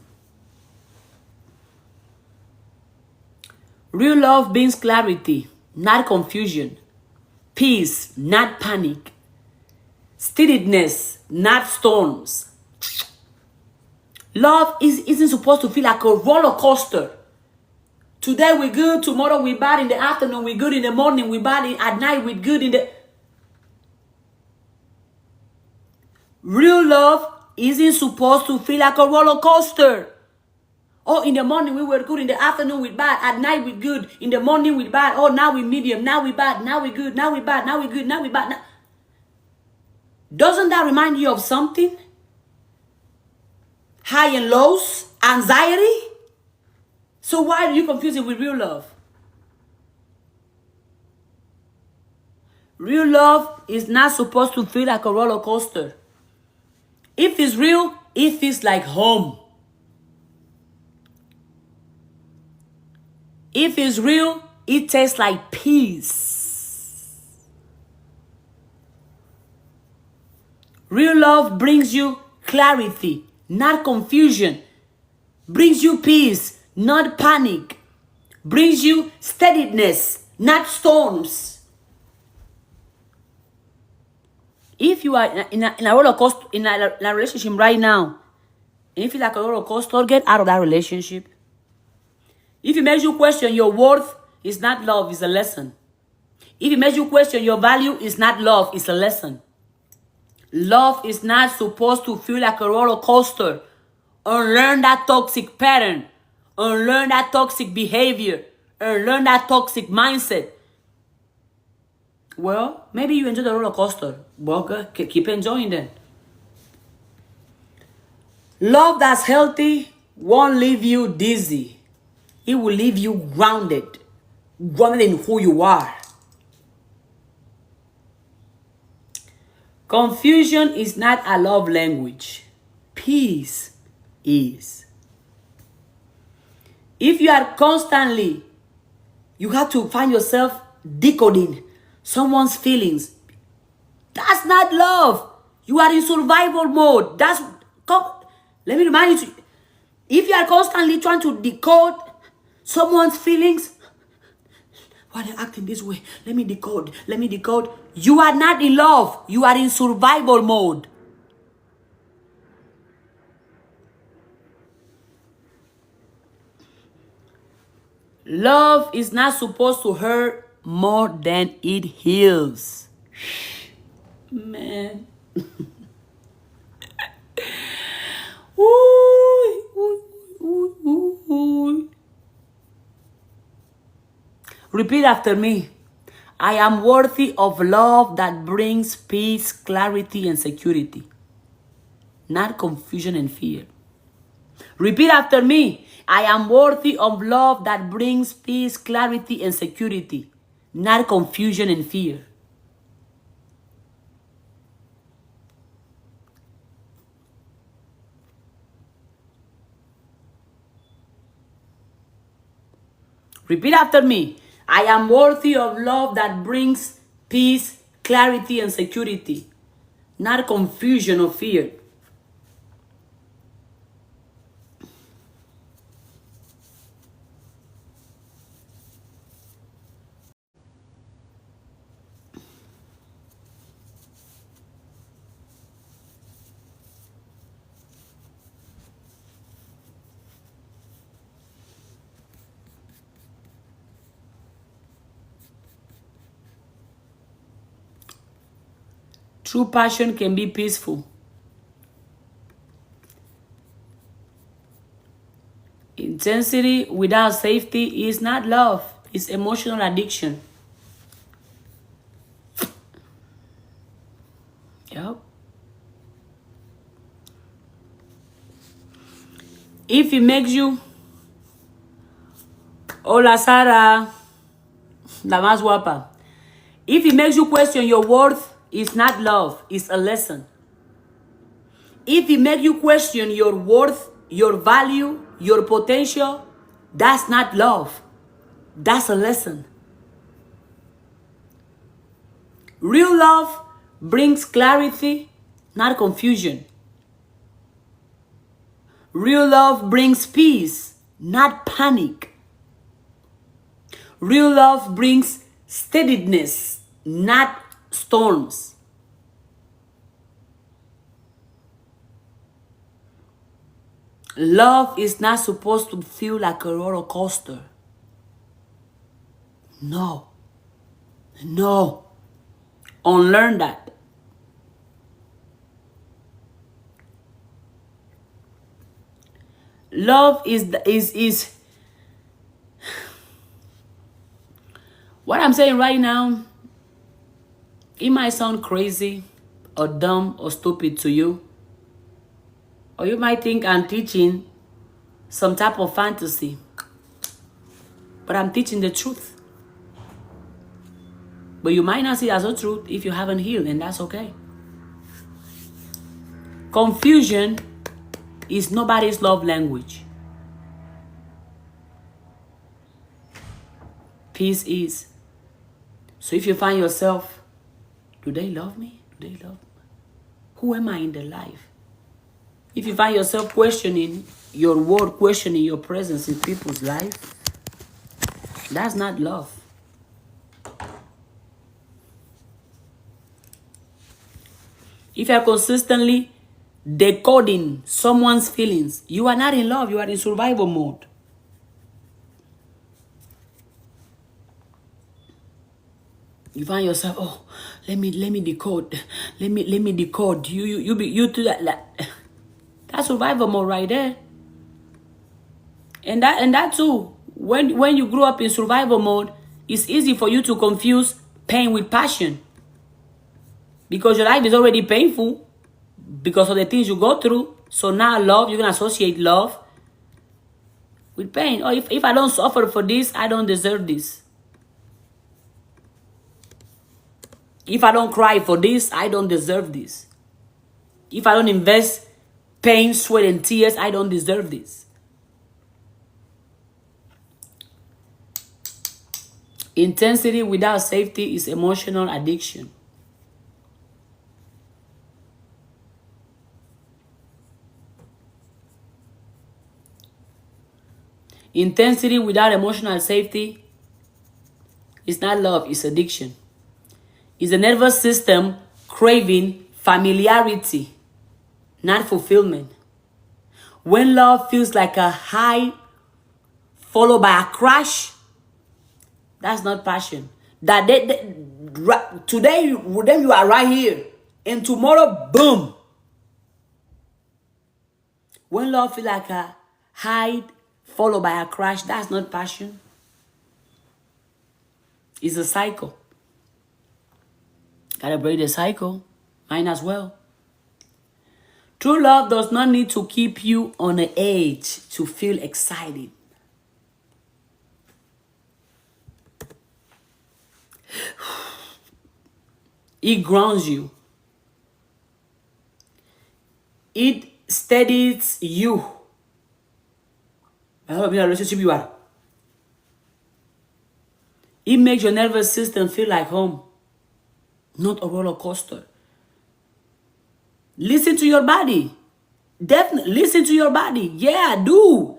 Real love brings clarity, not confusion. Peace, not panic. Steadiness, not storms. Love isn't supposed to feel like a roller coaster. Today we're good, tomorrow we're bad, in the afternoon we're good, in the morning we're bad, at night we're good, in the... Real love isn't supposed to feel like a roller coaster. Oh, in the morning we were good, in the afternoon we're bad, at night we're good, in the morning we're bad, oh, now we're medium, now we're bad, now we're good, now we're bad, now we're good, now we're bad. Now... Doesn't that remind you of something? High and lows, anxiety? So why do you confuse it with real love? Real love is not supposed to feel like a roller coaster. If it's real, it feels like home. If it's real, it tastes like peace. Real love brings you clarity, not confusion. Brings you peace, not panic. Brings you steadiness, not storms. If you are in a roller coaster, in a relationship right now, and you feel like a roller coaster, get out of that relationship. If it makes you question your worth, it's not love, it's a lesson. If it makes you question your value, it's not love, it's a lesson. Love is not supposed to feel like a roller coaster. Unlearn that toxic pattern. Unlearn that toxic behavior. Unlearn that toxic mindset. Well, maybe you enjoy the roller coaster. Well, keep enjoying them. Love that's healthy won't leave you dizzy. It will leave you grounded. Grounded in who you are. Confusion is not a love language. Peace is. If you are constantly, you have to find yourself decoding someone's feelings. That's not love. You are in survival mode. Let me remind you, if you are constantly trying to decode someone's feelings, why they're acting this way, let me decode. You are not in love. You are in survival mode. Love is not supposed to hurt more than it heals. Man. Repeat after me. I am worthy of love that brings peace, clarity, and security, not confusion and fear. Repeat after me. I am worthy of love that brings peace, clarity, and security, not confusion and fear. Repeat after me. I am worthy of love that brings peace, clarity, and security, not confusion or fear. True passion can be peaceful. Intensity without safety is not love, it's emotional addiction. Yep. If it makes you, hola Sara, la más guapa. If it makes you question your worth, it's not love, it's a lesson. If it makes you question your worth, your value, your potential, that's not love. That's a lesson. Real love brings clarity, not confusion. Real love brings peace, not panic. Real love brings steadiness, not storms. Love is not supposed to feel like a roller coaster. No. No. Unlearn that. Love is what I'm saying right now. It might sound crazy or dumb or stupid to you. Or you might think I'm teaching some type of fantasy. But I'm teaching the truth. But you might not see it as a truth if you haven't healed, and that's okay. Confusion is nobody's love language. Peace is. So if you find yourself, do they love me? Do they love me? Who am I in their life? If you find yourself questioning your word, questioning your presence in people's life, that's not love. If you're consistently decoding someone's feelings, you are not in love, you are in survival mode. You find yourself, oh, let me decode. Let me decode. You do that. That's survival mode right there. And that too, when you grow up in survival mode, it's easy for you to confuse pain with passion. Because your life is already painful because of the things you go through. So now love, you can associate love with pain. Or if I don't suffer for this, I don't deserve this. If I don't cry for this, I don't deserve this. If I don't invest pain, sweat, and tears, I don't deserve this. Intensity without safety is emotional addiction. Intensity without emotional safety is not love, it's addiction. It's the nervous system craving familiarity, not fulfillment. When love feels like a high followed by a crash, that's not passion. Today, with them, you are right here. And tomorrow, boom. When love feels like a high followed by a crash, that's not passion. It's a cycle. Gotta break the cycle. Mine as well. True love does not need to keep you on the edge to feel excited. It grounds you. It steadies you. I don't know relationship you are. It makes your nervous system feel like home, not a roller coaster. Listen to your body. Definitely listen to your body. Yeah, do.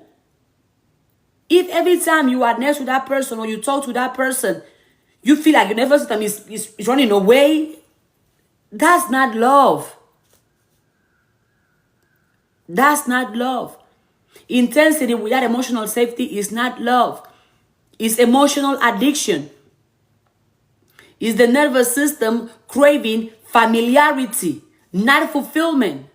If every time you are next to that person or you talk to that person, you feel like your nervous system is running away, that's not love. That's not love. Intensity without emotional safety is not love. It's emotional addiction. It's the nervous system craving familiarity, not fulfillment.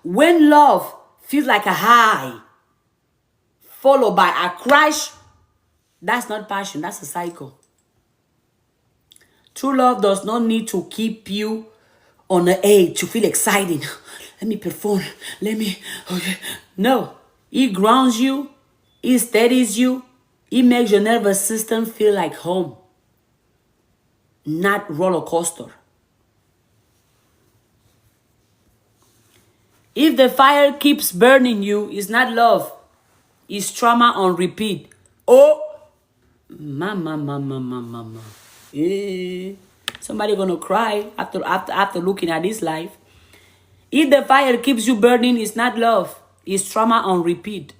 When love feels like a high, followed by a crash, that's not passion, that's a cycle. True love does not need to keep you on the edge to feel exciting. Let me perform. Okay. No. It grounds you. It steadies you. It makes your nervous system feel like home, not roller coaster. If the fire keeps burning you, it's not love. It's trauma on repeat. Oh, mama. Somebody gonna cry after looking at this life. If the fire keeps you burning, it's not love. It's trauma on repeat.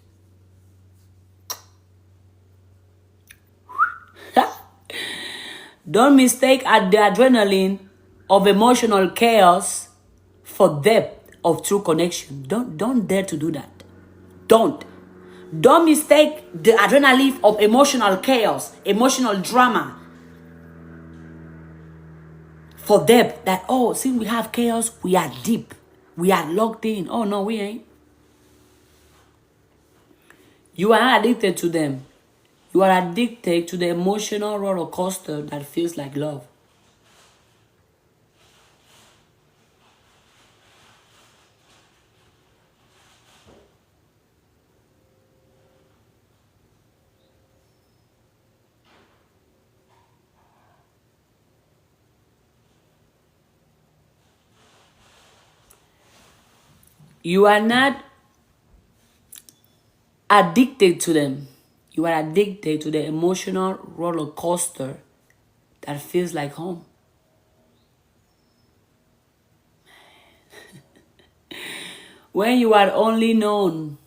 Don't mistake the adrenaline of emotional chaos for depth of true connection. Don't dare to do that. Don't mistake the adrenaline of emotional chaos, emotional drama for depth. That, oh, since we have chaos, we are deep. We are locked in. Oh, no, we ain't. You are not addicted to them. You are addicted to the emotional roller coaster that feels like love. You are not addicted to them. You are addicted to the emotional roller coaster that feels like home. When you have only known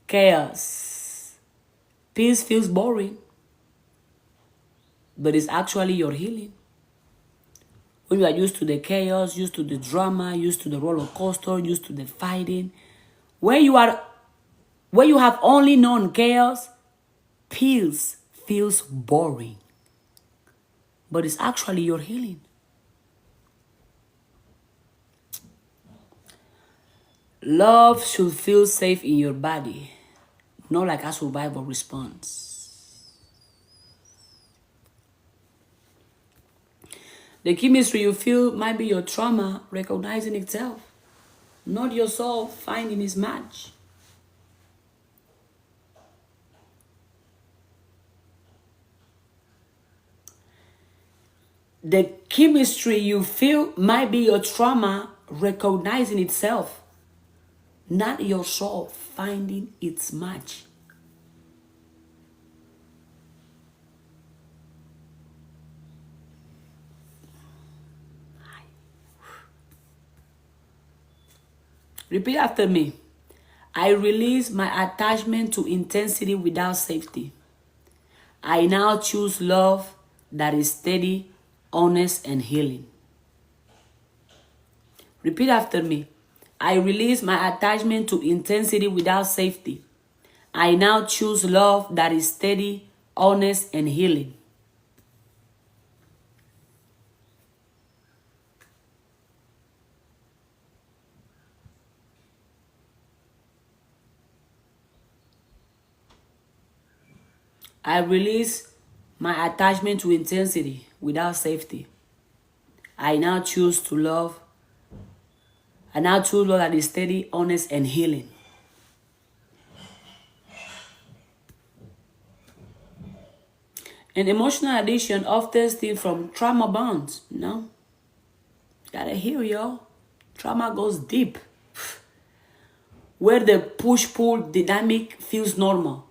chaos, peace feels boring, but it's actually your healing. When you are used to the chaos, used to the drama, used to the roller coaster, used to the fighting, when you have only known chaos, peace feels boring, but it's actually your healing. Love should feel safe in your body, not like a survival response. The chemistry you feel might be your trauma recognizing itself, not your soul finding its match. The chemistry you feel might be your trauma recognizing itself, not your soul finding its match. Repeat after me. I release my attachment to intensity without safety. I now choose love that is steady, honest, and healing. Repeat after me. I release my attachment to intensity without safety. I now choose love that is steady, honest, and healing. I release My attachment to intensity without safety. I now choose to love. I now choose love that is steady, honest, and healing. And emotional addiction often stems from trauma bonds. Gotta heal, y'all. Trauma goes deep. Where the push-pull dynamic feels normal.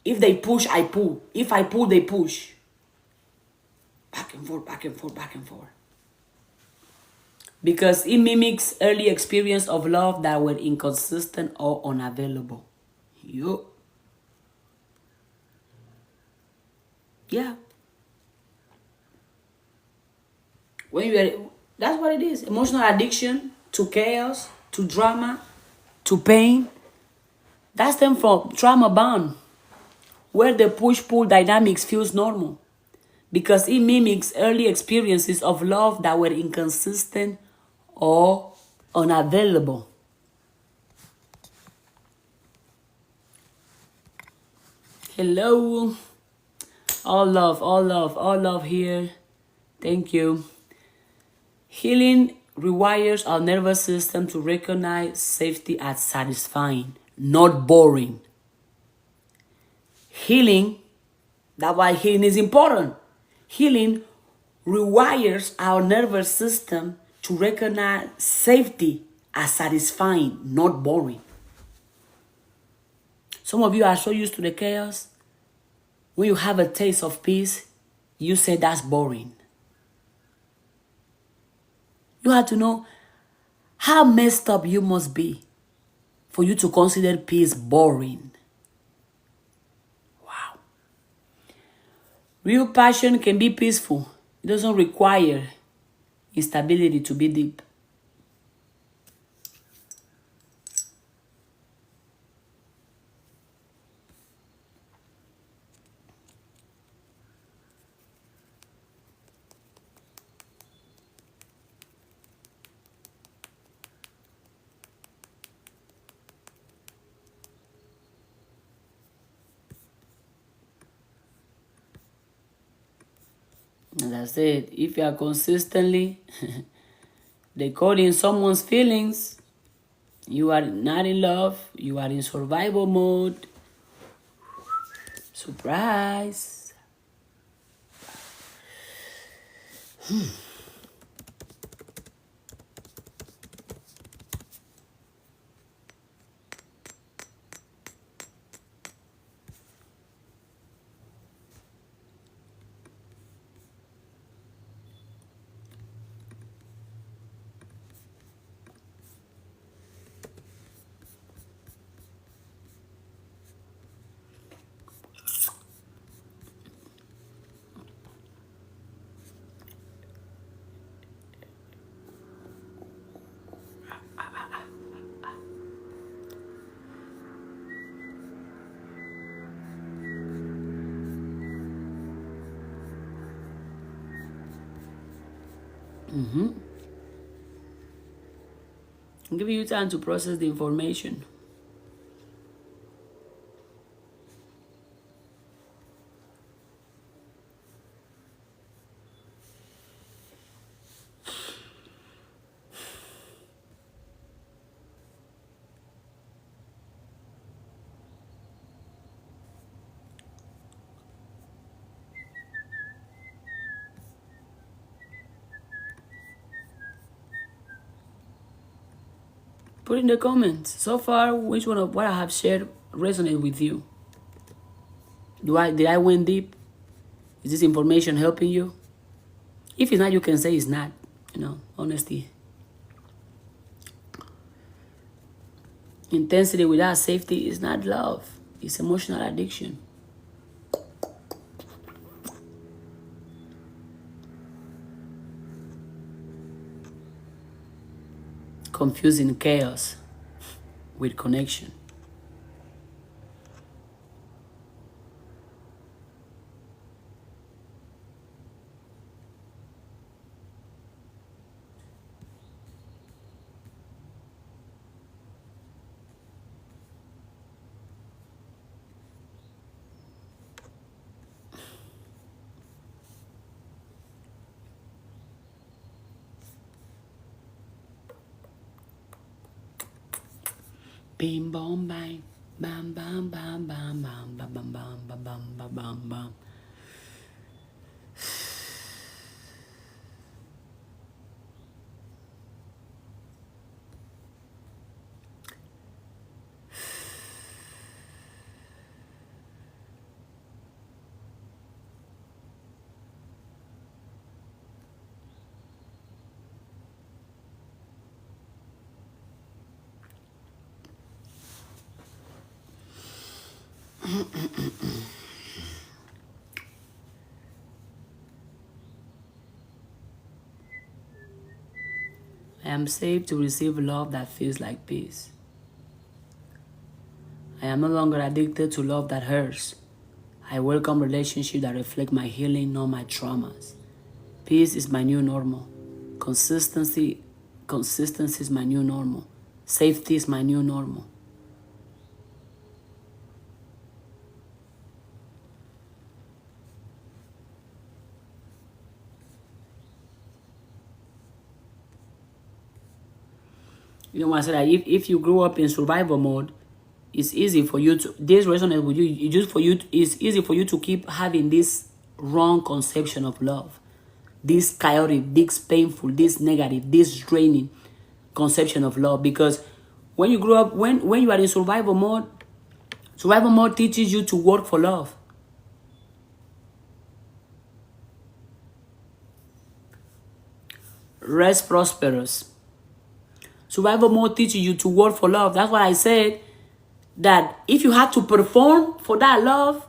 If they push, I pull. If I pull, they push. Back and forth, back and forth, back and forth. Because it mimics early experience of love that were inconsistent or unavailable. Yup. Yeah. That's what it is. Emotional addiction to chaos, to drama, to pain. That's them from trauma bond, where the push-pull dynamics feels normal. Because it mimics early experiences of love that were inconsistent or unavailable. Hello. All love, all love, all love here. Thank you. Healing rewires our nervous system to recognize safety as satisfying, not boring. Healing, that's why healing is important. Healing rewires our nervous system to recognize safety as satisfying, not boring. Some of you are so used to the chaos. When you have a taste of peace, you say that's boring. You have to know how messed up you must be for you to consider peace boring. Wow. Real passion can be peaceful. It doesn't require instability to be deep. As I said, if you are consistently decoding someone's feelings, you are not in love, you are in survival mode. Surprise. I'm giving you time to process the information. Put in the comments. So far, which one of what I have shared resonated with you? Did I went deep? Is this information helping you? If it's not, you can say it's not. Honesty. Intensity without safety is not love. It's emotional addiction. Confusing chaos with connection. Bim bom bang. Bam bam bam bam bam bam bam bam bam bam bam bam bam. I am safe to receive love that feels like peace. I am no longer addicted to love that hurts. I welcome relationships that reflect my healing, not my traumas. Peace is my new normal. Consistency is my new normal. Safety is my new normal. You know what I said? That if you grow up in survival mode, it's easy for you to, this resonate with you. It's easy for you to keep having this wrong conception of love, this chaotic, this painful, this negative, this draining conception of love. Because when you grow up, when you are in survival mode teaches you to work for love. Rest prosperous. Survival mode teaches you to work for love. That's why I said that if you have to perform for that love,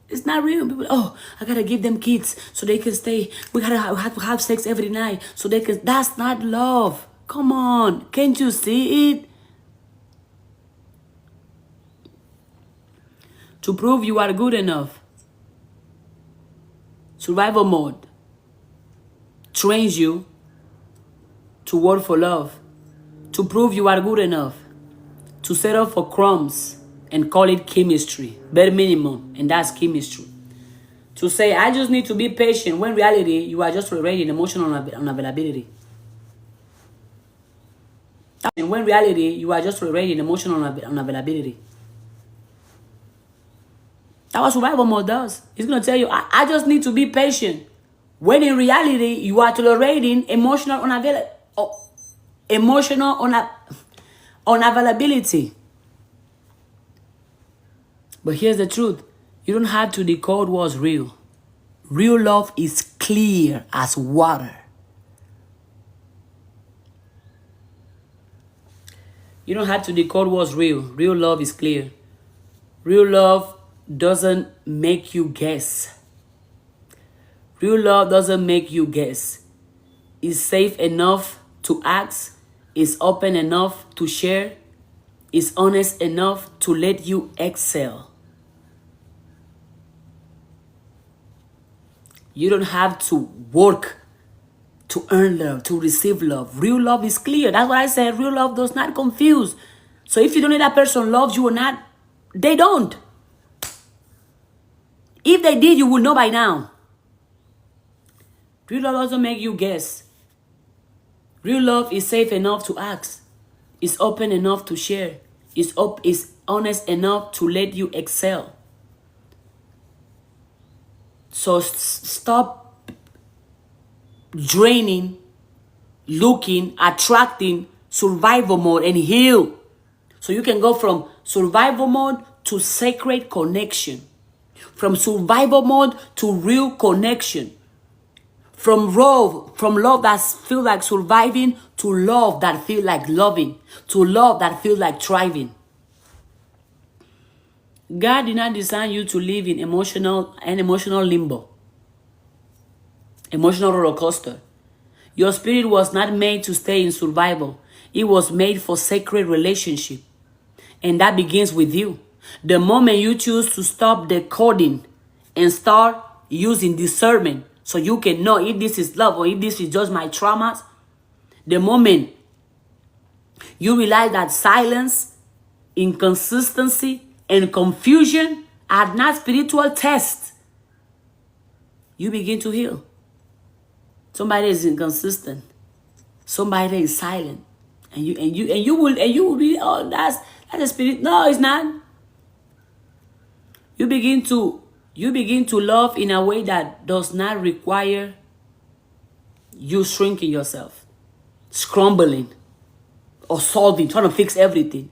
it's not real. People, oh, I gotta give them kids so they can stay. We gotta have to have sex every night so they can. That's not love. Come on, can't you see it? To prove you are good enough. Survival mode trains you to work for love. To prove you are good enough. To settle for crumbs and call it chemistry. Bare minimum, and that's chemistry. To say, I just need to be patient, when reality, you are just tolerating emotional unavailability. And when reality, you are just tolerating emotional unavailability. That's what survival mode does. It's going to tell you, I just need to be patient. When in reality, you are tolerating emotional unavailability. But here's the truth. You don't have to decode what's real. Real love is clear as water. You don't have to decode what's real. Real love is clear. Real love doesn't make you guess. Real love doesn't make you guess. It's safe enough to ask. It's open enough to share. It's honest enough to let you excel. You don't have to work to earn love, to receive love. Real love is clear. That's what I said. Real love does not confuse. So if you don't know that person loves you or not, they don't. If they did, you would know by now. Real love doesn't make you guess. Real love is safe enough to ask. It's open enough to share. It's honest enough to let you excel. So stop draining, looking, attracting survival mode and heal. So you can go from survival mode to sacred connection. From survival mode to real connection. From love that feels like surviving to love that feels like loving. To love that feels like thriving. God did not design you to live in emotional limbo. Emotional roller coaster. Your spirit was not made to stay in survival. It was made for sacred relationship. And that begins with you. The moment you choose to stop decoding and start using discernment so you can know if this is love or if this is just my traumas, the moment you realize that silence, inconsistency, and confusion are not spiritual tests, you begin to heal. Somebody is inconsistent. Somebody is silent. And you will be, oh, that's That's a spirit. No, it's not. You begin to love in a way that does not require you shrinking yourself, scrambling, or solving, trying to fix everything.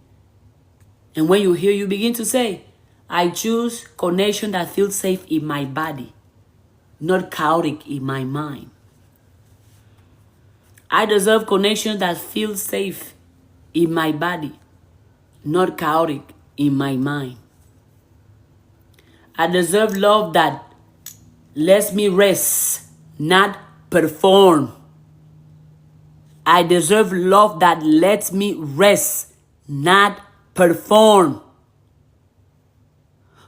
And when you hear, you begin to say, I choose connection that feels safe in my body, not chaotic in my mind. I deserve connection that feels safe in my body, not chaotic in my mind. I deserve love that lets me rest, not perform. I deserve love that lets me rest, not perform.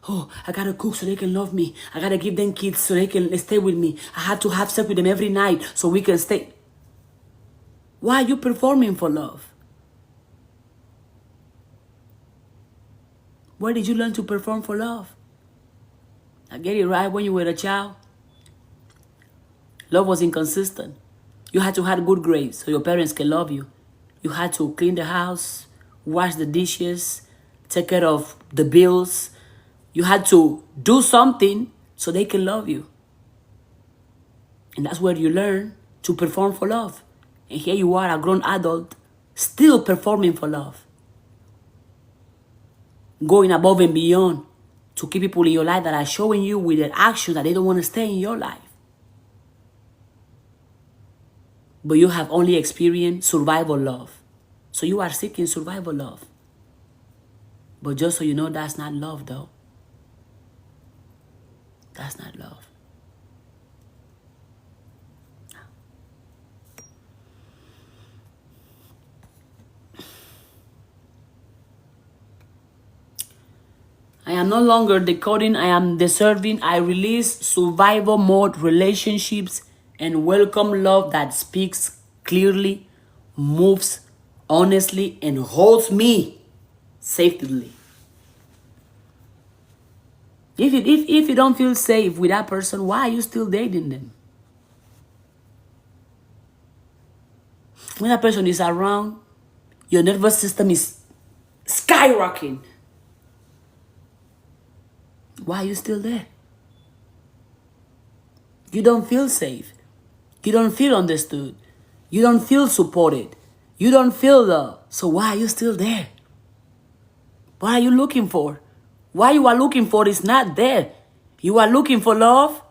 Oh, I gotta cook so they can love me. I gotta give them kids so they can stay with me. I have to have sex with them every night so we can stay. Why are you performing for love? Where did you learn to perform for love? I get it right when you were a child. Love was inconsistent. You had to have good grades so your parents can love you. You had to clean the house, wash the dishes, take care of the bills. You had to do something so they can love you. And that's where you learn to perform for love. And here you are, a grown adult, still performing for love. Going above and beyond to keep people in your life that are showing you with their actions that they don't want to stay in your life. But you have only experienced survival love. So you are seeking survival love. But just so you know, that's not love though. That's not love. I am no longer decoding, I am deserving. I release survival mode relationships and welcome love that speaks clearly, moves honestly, and holds me safely. If you don't feel safe with that person, why are you still dating them? When that person is around, your nervous system is skyrocketing. Why are you still there? You don't feel safe. You don't feel understood. You don't feel supported. You don't feel love. So why are you still there? What are you looking for? What you are looking for is not there. You are looking for love.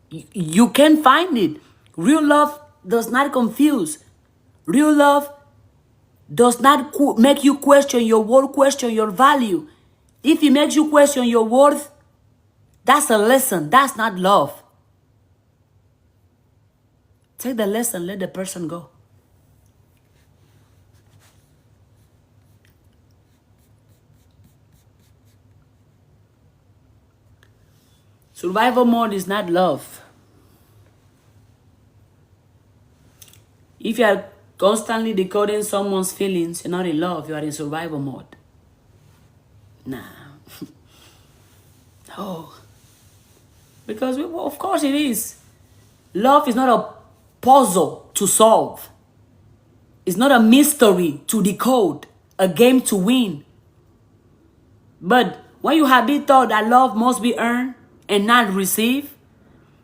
You can't find it. Real love does not confuse. Real love does not make you question your worth, question your value. If it makes you question your worth, that's a lesson. That's not love. Take the lesson, let the person go. Survival mode is not love. If you are constantly decoding someone's feelings, you're not in love, you are in survival mode. Nah. No. Because, of course it is. Love is not a puzzle to solve. It's not a mystery to decode, a game to win. But when you have been taught that love must be earned and not received,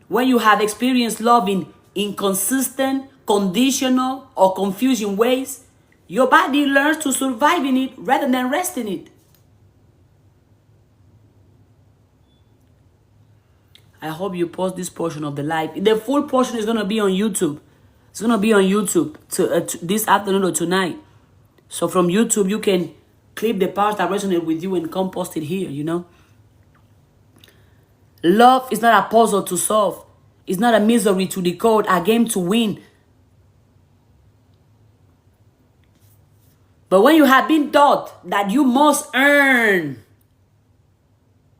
when you have experienced love in inconsistent, conditional, or confusing ways, your body learns to survive in it rather than rest in it. I hope you pause this portion of the live. The full portion is going to be on YouTube. It's going to be on YouTube this afternoon or tonight. So from YouTube, you can clip the parts that resonate with you and compost it here, you know. Love is not a puzzle to solve. It's not a misery to decode, a game to win. But when you have been taught that you must earn,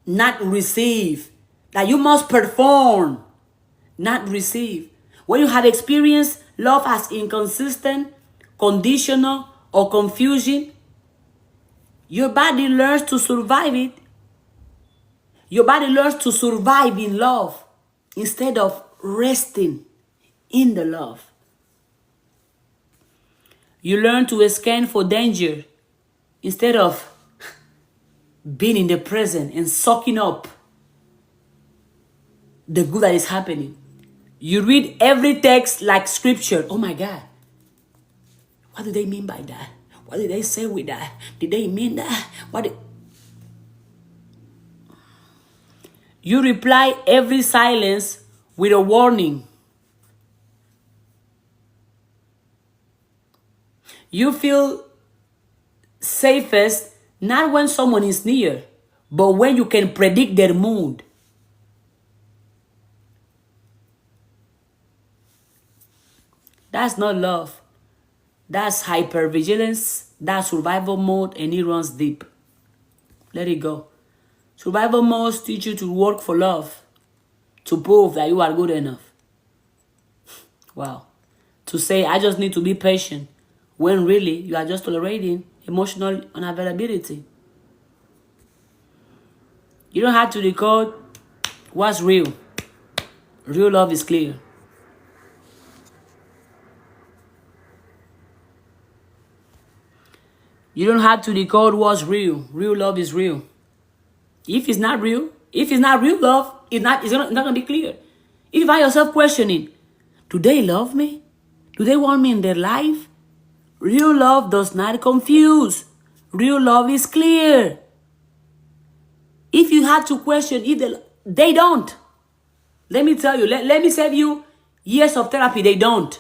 not receive, that you must perform, not receive. When you have experienced love as inconsistent, conditional, or confusing, your body learns to survive it. Your body learns to survive in love instead of resting in the love. You learn to scan for danger instead of being in the present and soaking up the good that is happening. You read every text like scripture. Oh my God. What do they mean by that? What did they say with that? Did they mean that? You reply every silence with a warning. You feel safest not when someone is near, but when you can predict their mood. That's not love. That's hypervigilance. That's survival mode, and it runs deep. Let it go. Survival modes teach you to work for love, to prove that you are good enough. Wow. To say, I just need to be patient, when really you are just tolerating emotional unavailability. You don't have to decode what's real. Real love is clear. You don't have to decode what's real. Real love is real. If it's not real love, it's not gonna be clear. If you find yourself questioning, do they love me? Do they want me in their life? Real love does not confuse. Real love is clear. If you had to question if they don't. Let me tell you, let me save you years of therapy. They don't.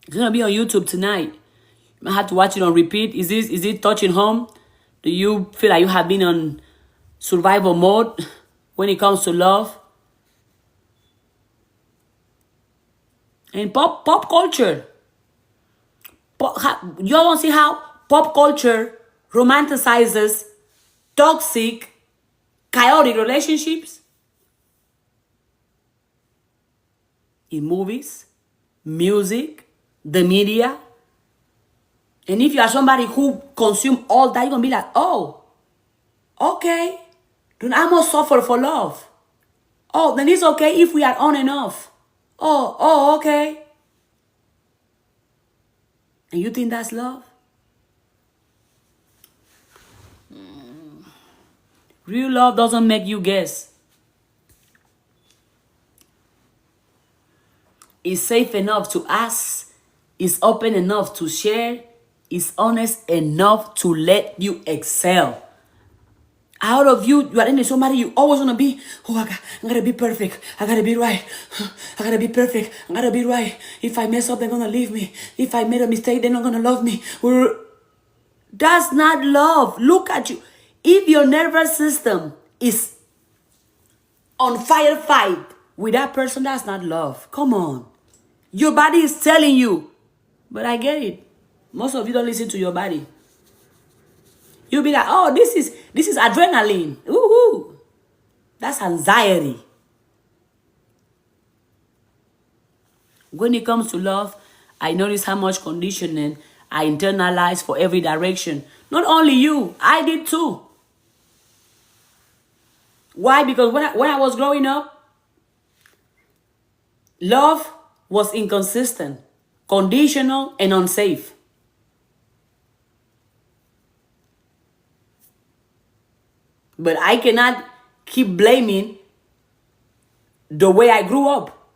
It's gonna be on YouTube tonight. You might have to watch it on repeat. Is it touching home? Do you feel like you have been on survival mode when it comes to love? And pop culture. You don't see how pop culture romanticizes toxic, chaotic relationships? In movies, music, the media. And if you are somebody who consume all that, you're going to be like, oh, okay. Then I must suffer for love. Oh, then it's okay if we are on and off. Oh, okay. And you think that's love? Real love doesn't make you guess. It's safe enough to ask. It's open enough to share. It's honest enough to let you excel. Out of you are in somebody you always want to be. Oh, I gotta be perfect. I gotta be right. I gotta be perfect. I gotta be right. If I mess up, they're gonna leave me. If I made a mistake, they're not gonna love me. That's not love. Look at you. If your nervous system is on fire fight with that person, that's not love. Come on. Your body is telling you. But I get it. Most of you don't listen to your body. You'll be like, oh, this is adrenaline. Woohoo. That's anxiety. When it comes to love, I notice how much conditioning I internalize for every direction. Not only you, I did too. Why? Because when I was growing up, love was inconsistent, conditional, and unsafe. But I cannot keep blaming the way I grew up.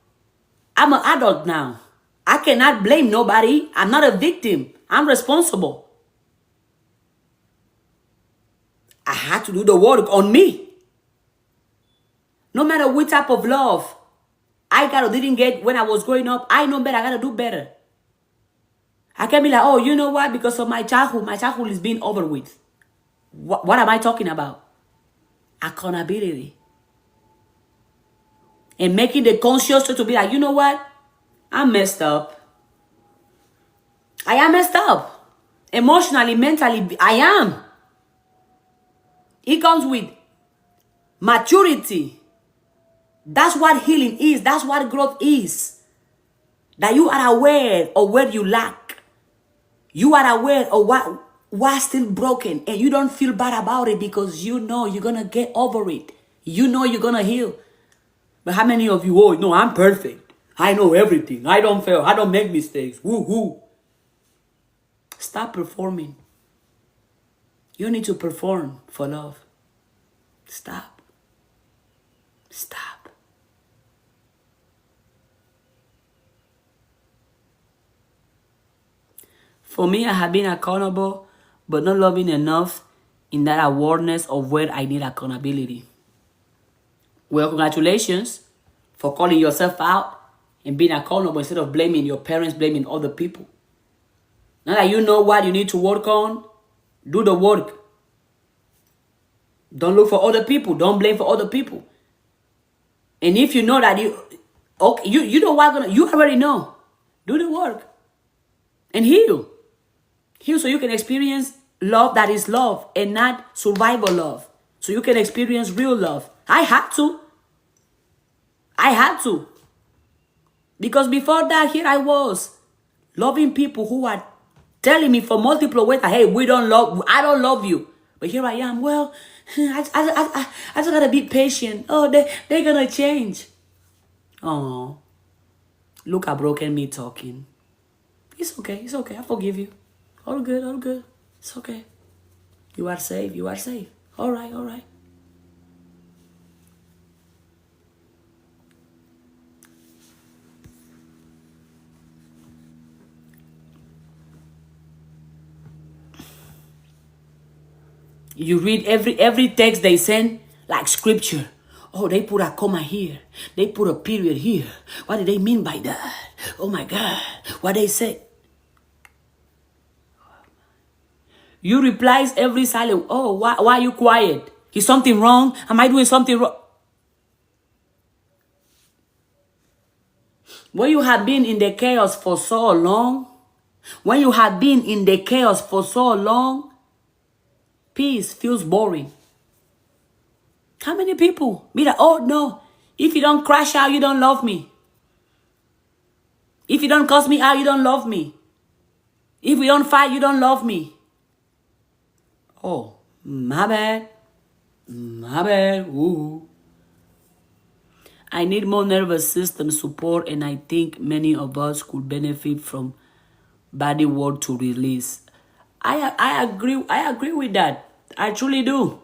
I'm an adult now. I cannot blame nobody. I'm not a victim. I'm responsible. I had to do the work on me. No matter what type of love I got or didn't get when I was growing up, I know better. I got to do better. I can't be like, oh, you know what? Because of my childhood is being over with. What am I talking about? Accountability. And making the conscious choice to be like, you know what? I'm messed up. I am messed up. Emotionally, mentally, I am. It comes with maturity. That's what healing is. That's what growth is. That you are aware of where you lack. You are aware of what's still broken. And you don't feel bad about it because you know you're going to get over it. You know you're going to heal. But how many of you, oh, no, I'm perfect. I know everything. I don't fail. I don't make mistakes. Woo-hoo. Stop performing. You need to perform for love. Stop. Stop. For me, I have been accountable, but not loving enough in that awareness of where I need accountability. Well, congratulations for calling yourself out and being accountable instead of blaming your parents, blaming other people. Now that you know what you need to work on, do the work. Don't look for other people. Don't blame for other people. And if you know that you know what you already know. Do the work and heal. Heal so you can experience love that is love and not survival love. So you can experience real love. I had to. Because before that, here I was loving people who are telling me for multiple ways that, hey, I don't love you. But here I am. Well, I just gotta be patient. Oh, they're gonna change. Oh, look at broken me talking. It's okay. It's okay. I forgive you. All good. All good. It's okay. You are safe. You are safe. All right. All right. You read every text they send like scripture. Oh, they put a comma here. They put a period here. What do they mean by that? Oh my God. What they say? You replies every silent. Oh, why are you quiet? Is something wrong? Am I doing something wrong? When you have been in the chaos for so long, peace feels boring. How many people be like, oh no, if you don't crash out, you don't love me. If you don't cuss me out, you don't love me. If we don't fight, you don't love me. Oh, my bad. My bad. Ooh. I need more nervous system support, and I think many of us could benefit from body work to release. I agree with that. I truly do.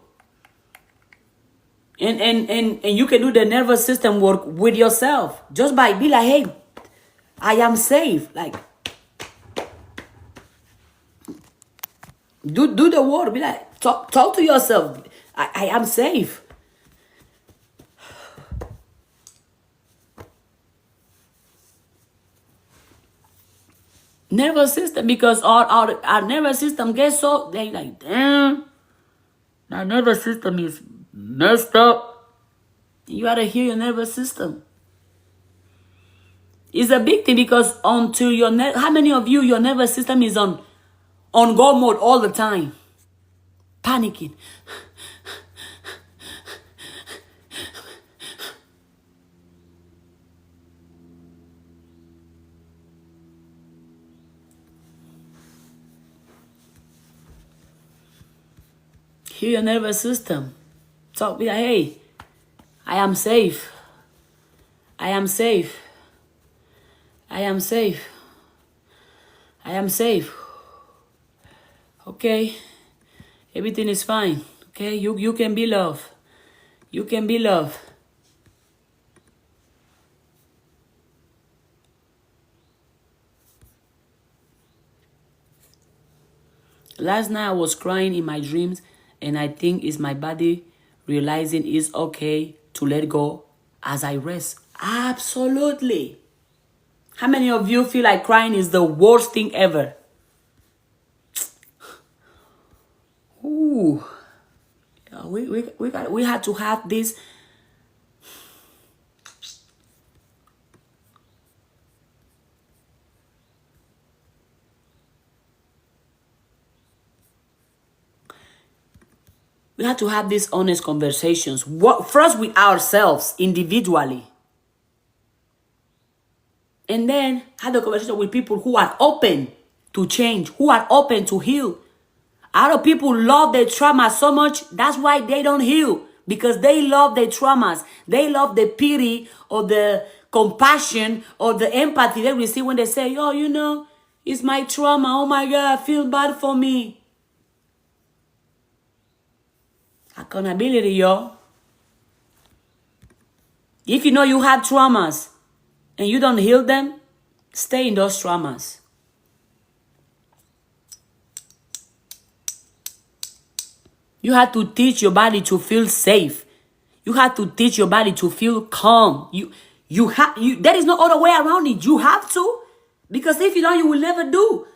And you can do the nervous system work with yourself just by be like, hey, I am safe. Like, do the work. Be like, talk to yourself. I am safe. Nervous system, because our nervous system gets so, they like, damn, my nervous system is messed up. You gotta hear your nervous system. It's a big thing, because until how many of you, your nervous system is on go mode all the time, panicking. Hear your nervous system. Talk, be like, hey, I am safe. I am safe. I am safe. I am safe. Okay. Everything is fine. Okay, you can be loved. You can be loved. Last night I was crying in my dreams, and I think it's my body realizing it's okay to let go as I rest. Absolutely. How many of you feel like crying is the worst thing ever? Ooh. Yeah, we had to have this. We have to have these honest conversations. First with ourselves individually. And then have the conversation with people who are open to change, who are open to heal. A lot of people love their trauma so much, that's why they don't heal. because they love their traumas. They love the pity or the compassion or the empathy they receive when they say, oh, you know, it's my trauma. Oh my God, feel bad for me. Accountability, y'all. If you know you have traumas and you don't heal them, stay in those traumas. You have to teach your body to feel safe. You have to teach your body to feel calm. There is no other way around it. You have to. Because if you don't, you will never do.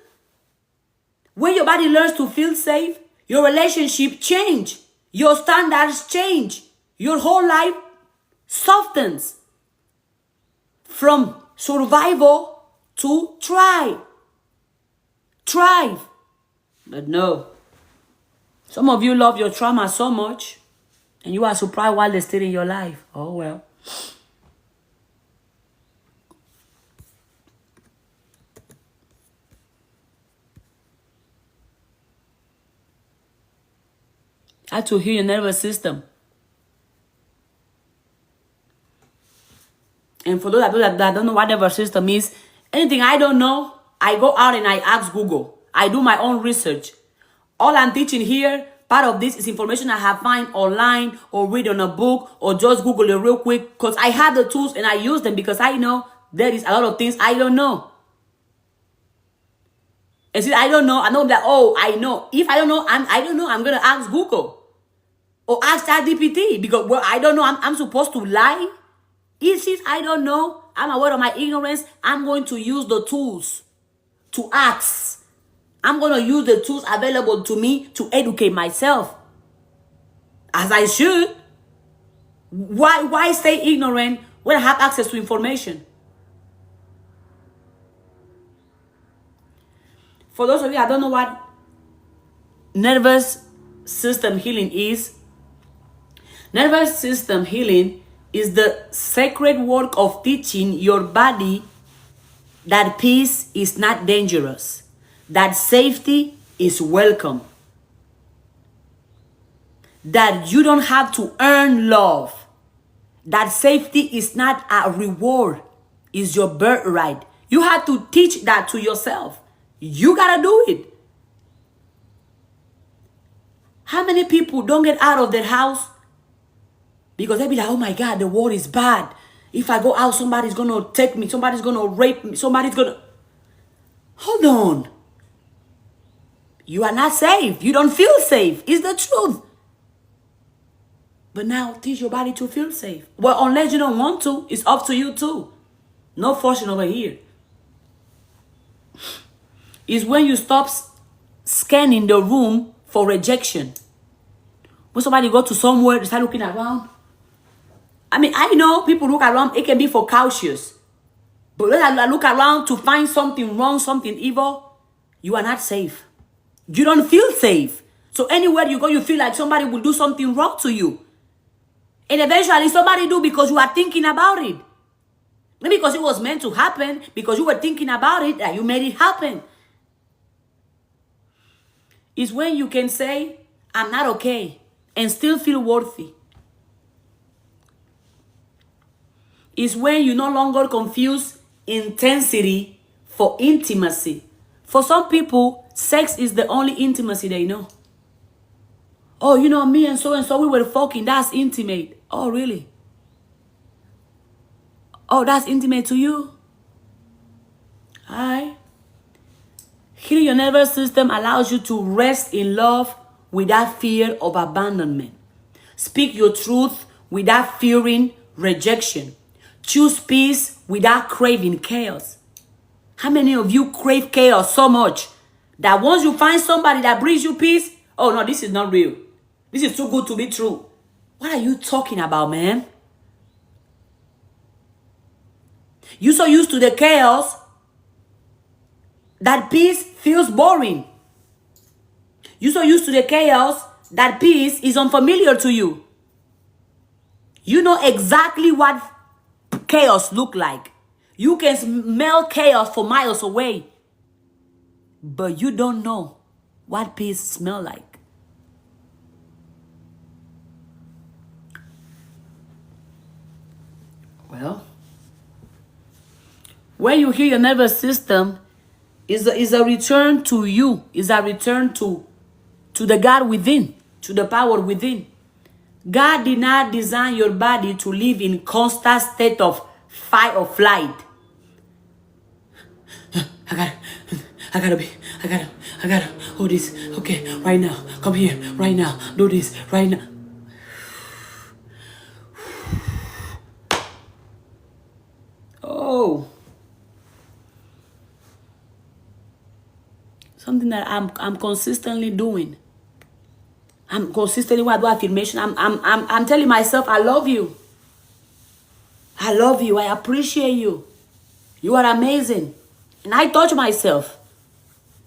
When your body learns to feel safe, your relationship change. Your standards change. Your whole life softens. From survival to thrive. But no. Some of you love your trauma so much, and you are surprised why they're still in your life. Oh, well. I had to heal your nervous system. And for those that don't know what nervous system is, anything I don't know, I go out and I ask Google. I do my own research. All I'm teaching here, part of this is information I have found online or read on a book or just Google it real quick because I have the tools and I use them because I know there is a lot of things I don't know. And since I don't know, I know that, oh, I know. If I don't know, I'm going to ask Google or ask ChatGPT because, well, I don't know, I'm supposed to lie. Since I don't know, I'm aware of my ignorance, I'm going to use the tools to ask. I'm going to use the tools available to me to educate myself. As I should. Why stay ignorant when I have access to information? For those of you that don't know what nervous system healing is, nervous system healing is the sacred work of teaching your body that peace is not dangerous, that safety is welcome, that you don't have to earn love, that safety is not a reward, it's your birthright. You have to teach that to yourself. You gotta do it. How many people don't get out of their house because they be like, oh my God, the world is bad. If I go out, somebody's gonna take me, somebody's gonna rape me, somebody's gonna... Hold on. You are not safe. You don't feel safe. It's the truth. But now teach your body to feel safe. Well, unless you don't want to, it's up to you too. No forcing over here. It's when you stop scanning the room for rejection. When somebody go to somewhere, they start looking around. I mean, I know people look around, it can be for cautious. But when I look around to find something wrong, something evil, you are not safe. You don't feel safe. So anywhere you go, you feel like somebody will do something wrong to you. And eventually somebody do because you are thinking about it. Not because it was meant to happen, because you were thinking about it and you made it happen. It's when you can say, I'm not okay, and still feel worthy. It's when you no longer confuse intensity for intimacy. For some people, sex is the only intimacy they know. Oh, you know, me and so we were fucking, that's intimate. Oh, really? Oh, that's intimate to you? Alright. Healing your nervous system allows you to rest in love without fear of abandonment. Speak your truth without fearing rejection. Choose peace without craving chaos. How many of you crave chaos so much that once you find somebody that brings you peace, oh no, this is not real. This is too good to be true. What are you talking about, man? You're so used to the chaos that peace feels boring. You're so used to the chaos that peace is unfamiliar to you. You know exactly what chaos look like. You can smell chaos for miles away. But you don't know what peace smell like. When you heal your nervous system, is a return to you, is a return to the God within, to the power within. God did not design your body to live in constant state of fight or flight. I gotta, oh this, okay, right now, come here, right now, do this, right now. Oh. Something that I'm consistently doing. I'm consistently when I do affirmation. I'm telling myself, I love you. I love you. I appreciate you. You are amazing. And I touch myself.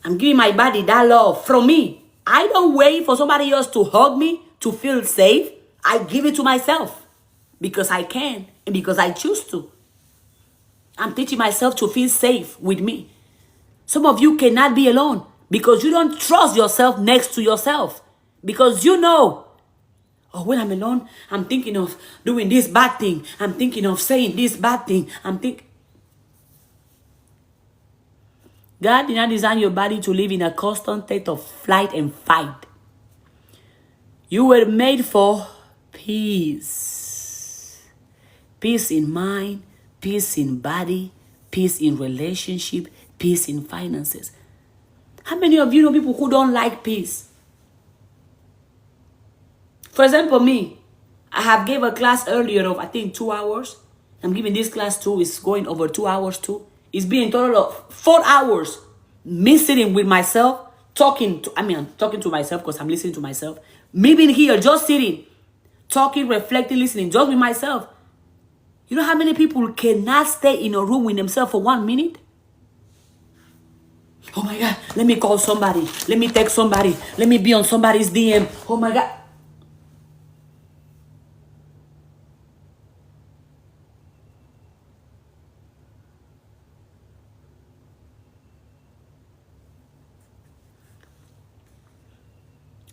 I'm giving my body that love from me. I don't wait for somebody else to hug me to feel safe. I give it to myself because I can and because I choose to. I'm teaching myself to feel safe with me. Some of you cannot be alone because you don't trust yourself next to yourself. Because you know, oh, when I'm alone, I'm thinking of doing this bad thing. I'm thinking of saying this bad thing. God did not design your body to live in a constant state of flight and fight. You were made for peace. Peace in mind, peace in body, peace in relationship, peace in finances. How many of you know people who don't like peace? For example, me, I have gave a class earlier of, I think, 2 hours. I'm giving this class too. It's going over 2 hours too. It's been a total of 4 hours. Me sitting with myself, I'm talking to myself because I'm listening to myself. Me being here, just sitting, talking, reflecting, listening, just with myself. You know how many people cannot stay in a room with themselves for 1 minute? Oh my God, let me call somebody. Let me text somebody. Let me be on somebody's DM. Oh my God.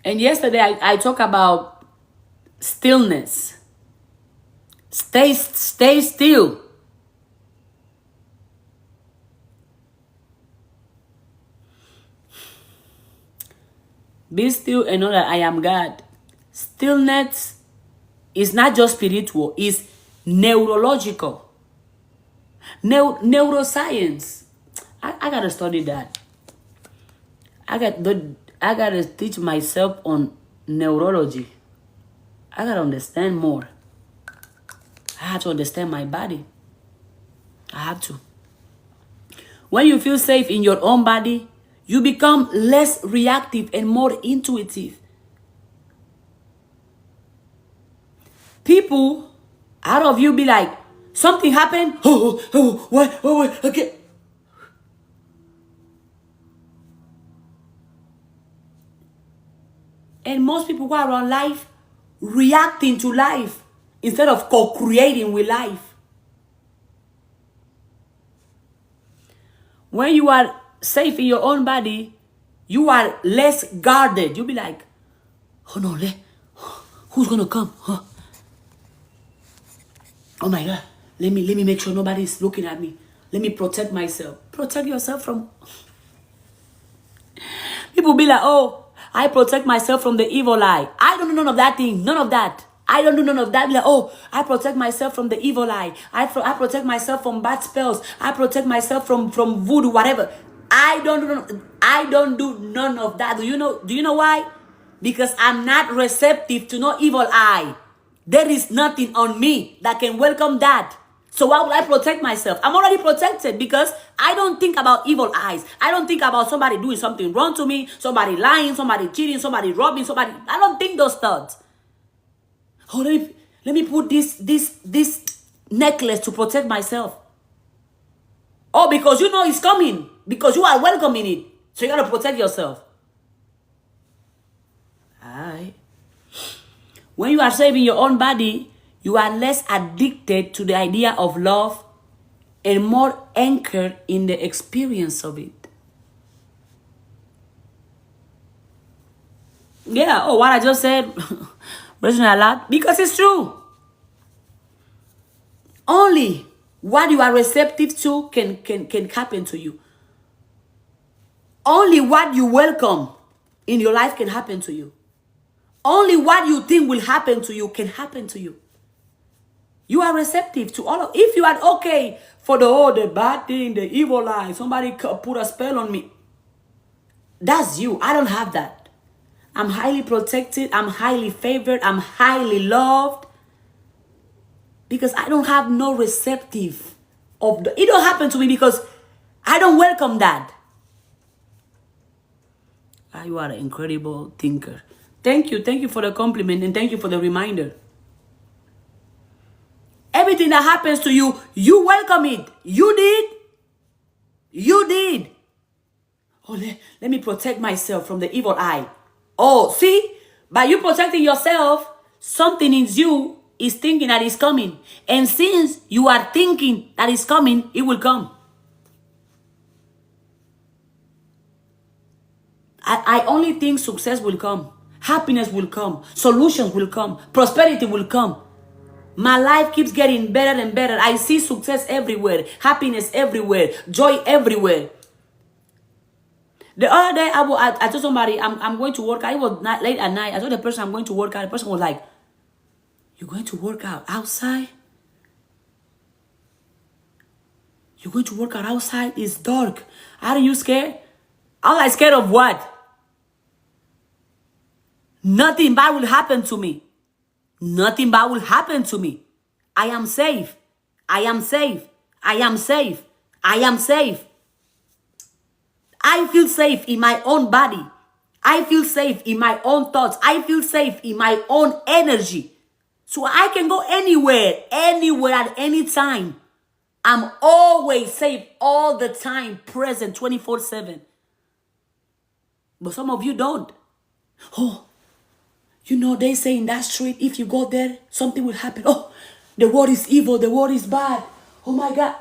And yesterday I talked about stillness. Stay still. Be still and know that I am God. Stillness is not just spiritual, it's neurological. Neuroscience. I gotta study that. I gotta teach myself on neurology. I gotta understand more. I have to understand my body. I have to. When you feel safe in your own body, you become less reactive and more intuitive. People out of you be like, something happened. What? Okay. And most people who are on life reacting to life instead of co-creating with life. When you are safe in your own body, you are less guarded. You'll be like, oh no, who's gonna come? Huh? Oh my God, let me make sure nobody's looking at me. Let me protect myself. Protect yourself from... People be like, oh, I protect myself from the evil eye. I don't do none of that thing. None of that. I don't do none of that. Be like, oh, I protect myself from the evil eye. I protect myself from bad spells. I protect myself from voodoo, whatever. I don't do none of that. Do you know why? Because I'm not receptive to no evil eye. There is nothing on me that can welcome that. So why would I protect myself? I'm already protected because I don't think about evil eyes. I don't think about somebody doing something wrong to me, somebody lying, somebody cheating, somebody robbing, somebody... I don't think those thoughts. Oh, let me put this necklace to protect myself. Oh, because you know it's coming. Because you are welcoming it. So you got to protect yourself. Alright. When you are saving your own body, you are less addicted to the idea of love and more anchored in the experience of it. Yeah, oh, what I just said, resonates a lot because it's true. Only What you are receptive to can happen to you. Only what you welcome in your life can happen to you. Only what you think will happen to you can happen to you. You are receptive to all of. If you are okay for the bad thing, the evil eye, somebody put a spell on me. That's you. I don't have that. I'm highly protected. I'm highly favored. I'm highly loved. Because I don't have no receptive of it don't happen to me because I don't welcome that. You are an incredible thinker. Thank you. Thank you for the compliment and thank you for the reminder. Everything that happens to you, you welcome it. You did. You did. Oh, let me protect myself from the evil eye. Oh, see? By you protecting yourself, something in you is thinking that is coming. And since you are thinking that is coming, it will come. I only think success will come. Happiness will come. Solutions will come. Prosperity will come. My life keeps getting better and better. I see success everywhere. Happiness everywhere. Joy everywhere. The other day, I told somebody, I'm going to work out. It was late at night. I told the person I'm going to work out. The person was like, you're going to work out outside? You're going to work out outside? It's dark. Are you scared? I'm like, scared of what? Nothing bad will happen to me. Nothing bad will happen to me. I am safe. I am safe. I am safe. I am safe. I feel safe in my own body. I feel safe in my own thoughts. I feel safe in my own energy. So I can go anywhere, anywhere at any time. I'm always safe all the time, present 24/7. But some of you don't. Oh, you know, they say in that street, if you go there, something will happen. Oh, the world is evil. The world is bad. Oh my God.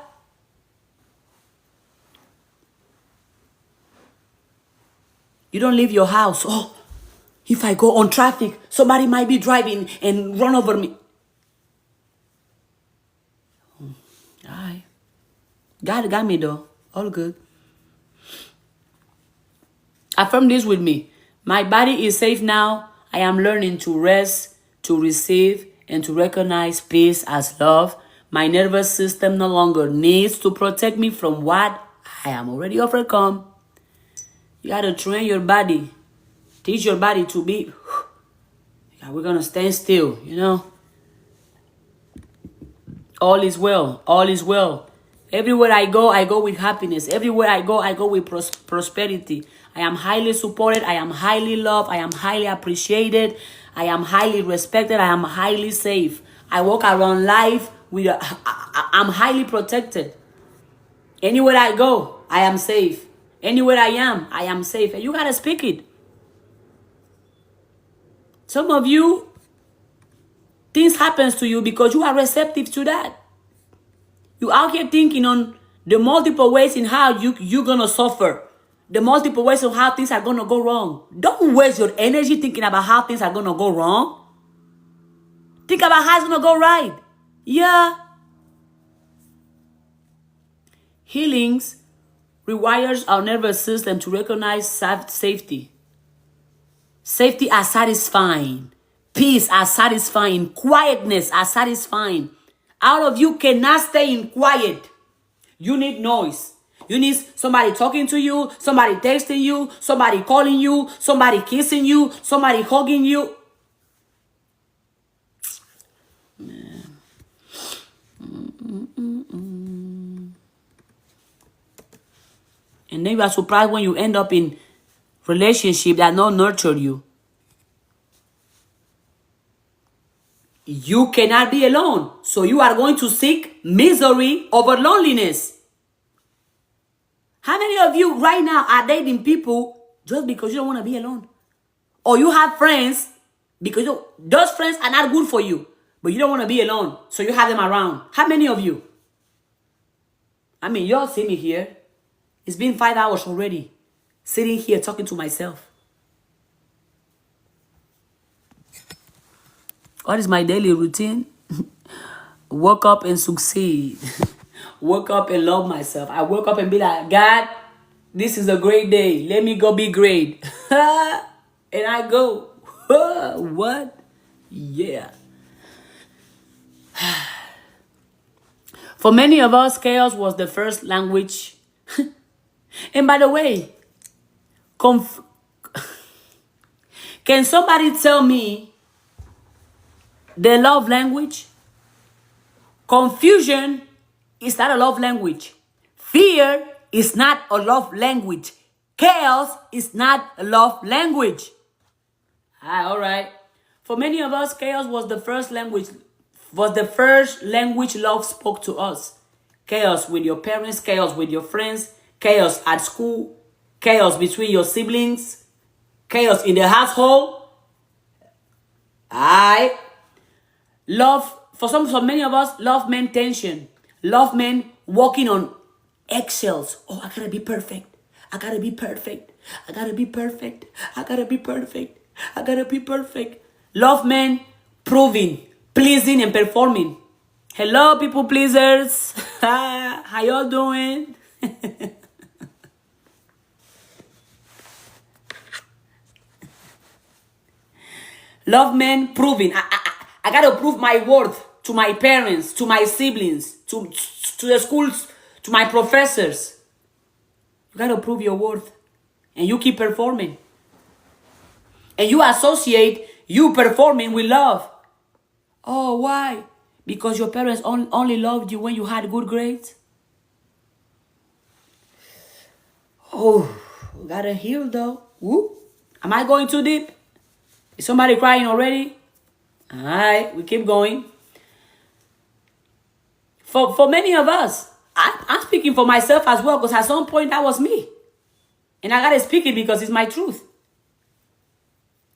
You don't leave your house. Oh, if I go on traffic, somebody might be driving and run over me. All right. God got me though. All good. Affirm this with me. My body is safe now. I am learning to rest, to receive, and to recognize peace as love. My nervous system no longer needs to protect me from what I am already overcome. You got to train your body. Teach your body to be. Yeah, we're going to stand still, you know. All is well. All is well. Everywhere I go with happiness. Everywhere I go with prosperity. I am highly supported. I am highly loved. I am highly appreciated. I am highly respected. I am highly safe. I walk around life with I'm highly protected. Anywhere I go, I am safe. Anywhere I am safe. And you got to speak it. Some of you, things happens to you because you are receptive to that. You out here thinking on the multiple ways in how you're going to suffer. The multiple ways of how things are going to go wrong. Don't waste your energy thinking about how things are going to go wrong. Think about how it's going to go right. Yeah. Healings rewires our nervous system to recognize safety. Safety as satisfying. Peace as satisfying. Quietness as satisfying. Out of you cannot stay in quiet. You need noise. You need somebody talking to you, somebody texting you, somebody calling you, somebody kissing you, somebody hugging you. And then you are surprised when you end up in relationship that don't nurture you. You cannot be alone. So you are going to seek misery over loneliness. How many of you right now are dating people just because you don't want to be alone? Or you have friends because those friends are not good for you, but you don't want to be alone, so you have them around. How many of you? I mean, y'all see me here. It's been 5 hours already, sitting here talking to myself. What is my daily routine? Wake up and succeed. Wake up and love myself. I wake up and be like, God, this is a great day. Let me go be great. And I go, what? Yeah. For many of us, chaos was the first language. And by the way, can somebody tell me the love language? Confusion is not a love language. Fear is not a love language. Chaos is not a love language. All right. For many of us, chaos was the first language love spoke to us. Chaos with your parents, chaos with your friends, chaos at school, chaos between your siblings, chaos in the household. Love, for many of us, love meant tension. Love meant walking on eggshells. Oh, I gotta be perfect. I gotta be perfect. I gotta be perfect. I gotta be perfect. I gotta be perfect. Love meant proving, pleasing, and performing. Hello, people pleasers. How y'all doing? Love meant proving. I gotta prove my worth to my parents, to my siblings, to the schools, to my professors. You gotta prove your worth. And you keep performing. And you associate you performing with love. Oh, why? Because your parents only loved you when you had good grades? Oh, gotta heal though. Woo. Am I going too deep? Is somebody crying already? All right, we keep going. For many of us, I'm speaking for myself as well, because at some point that was me. And I gotta speak it because it's my truth.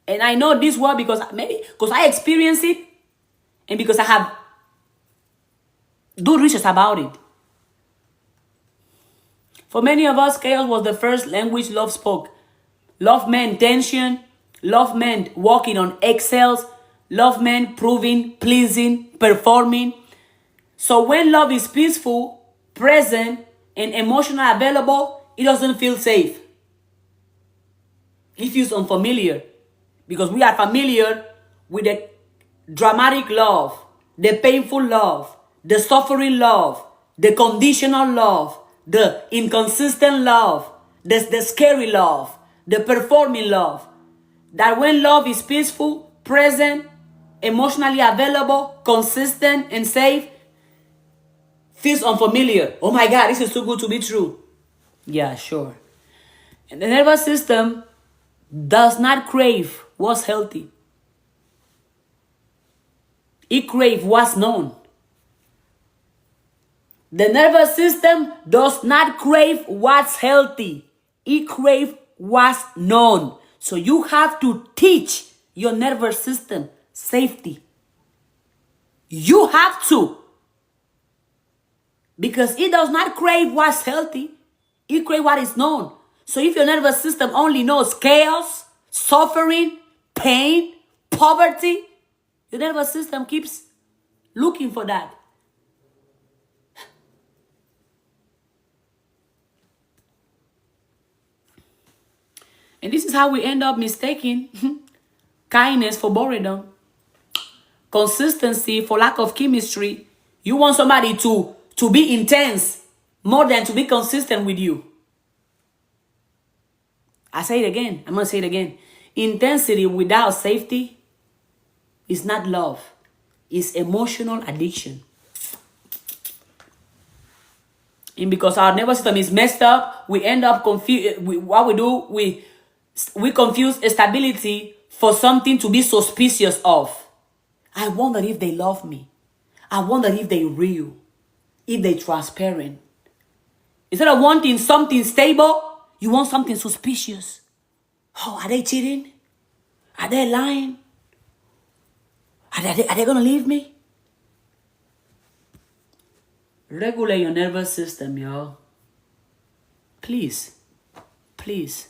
And I know this word because I experienced it, and because I have done research about it. For many of us, chaos was the first language love spoke. Love meant tension. Love meant walking on eggshells. Love meant proving, pleasing, performing. So when love is peaceful, present, and emotionally available, it doesn't feel safe. It feels unfamiliar. Because we are familiar with the dramatic love, the painful love, the suffering love, the conditional love, the inconsistent love, the scary love, the performing love. That when love is peaceful, present, emotionally available, consistent, and safe, feels unfamiliar. Oh my God, this is too good to be true. Yeah, sure. And the nervous system does not crave what's healthy. It craves what's known. The nervous system does not crave what's healthy. It craves what's known. So you have to teach your nervous system safety. You have to. Because it does not crave what's healthy. It craves what is known. So if your nervous system only knows chaos, suffering, pain, poverty, your nervous system keeps looking for that. And this is how we end up mistaking kindness for boredom, consistency for lack of chemistry. You want somebody to be intense more than to be consistent with you. I say it again. I'm going to say it again. Intensity without safety is not love. It's emotional addiction. And because our nervous system is messed up, we end up confused. What we do, we confuse stability for something to be suspicious of. I wonder if they love me. I wonder if they're real. If they're transparent. Instead of wanting something stable, you want something suspicious. Oh, are they cheating? Are they lying? Are they going to leave me? Regulate your nervous system, y'all. Please. Please.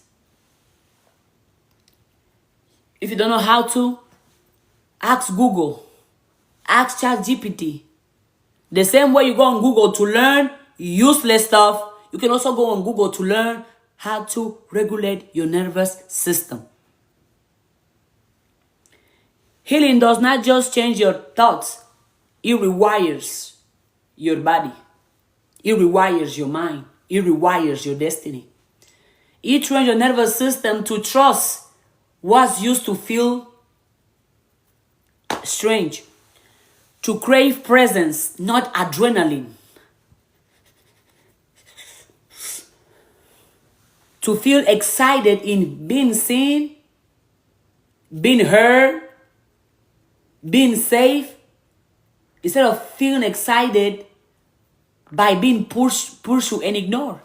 If you don't know how to, ask Google. Ask ChatGPT. The same way you go on Google to learn, useless stuff. You can also go on Google to learn how to regulate your nervous system. Healing does not just change your thoughts, it rewires your body, it rewires your mind, it rewires your destiny. It trains your nervous system to trust what used to feel strange, to crave presence, not adrenaline, to feel excited in being seen, being heard, being safe, instead of feeling excited by being pursued and ignored.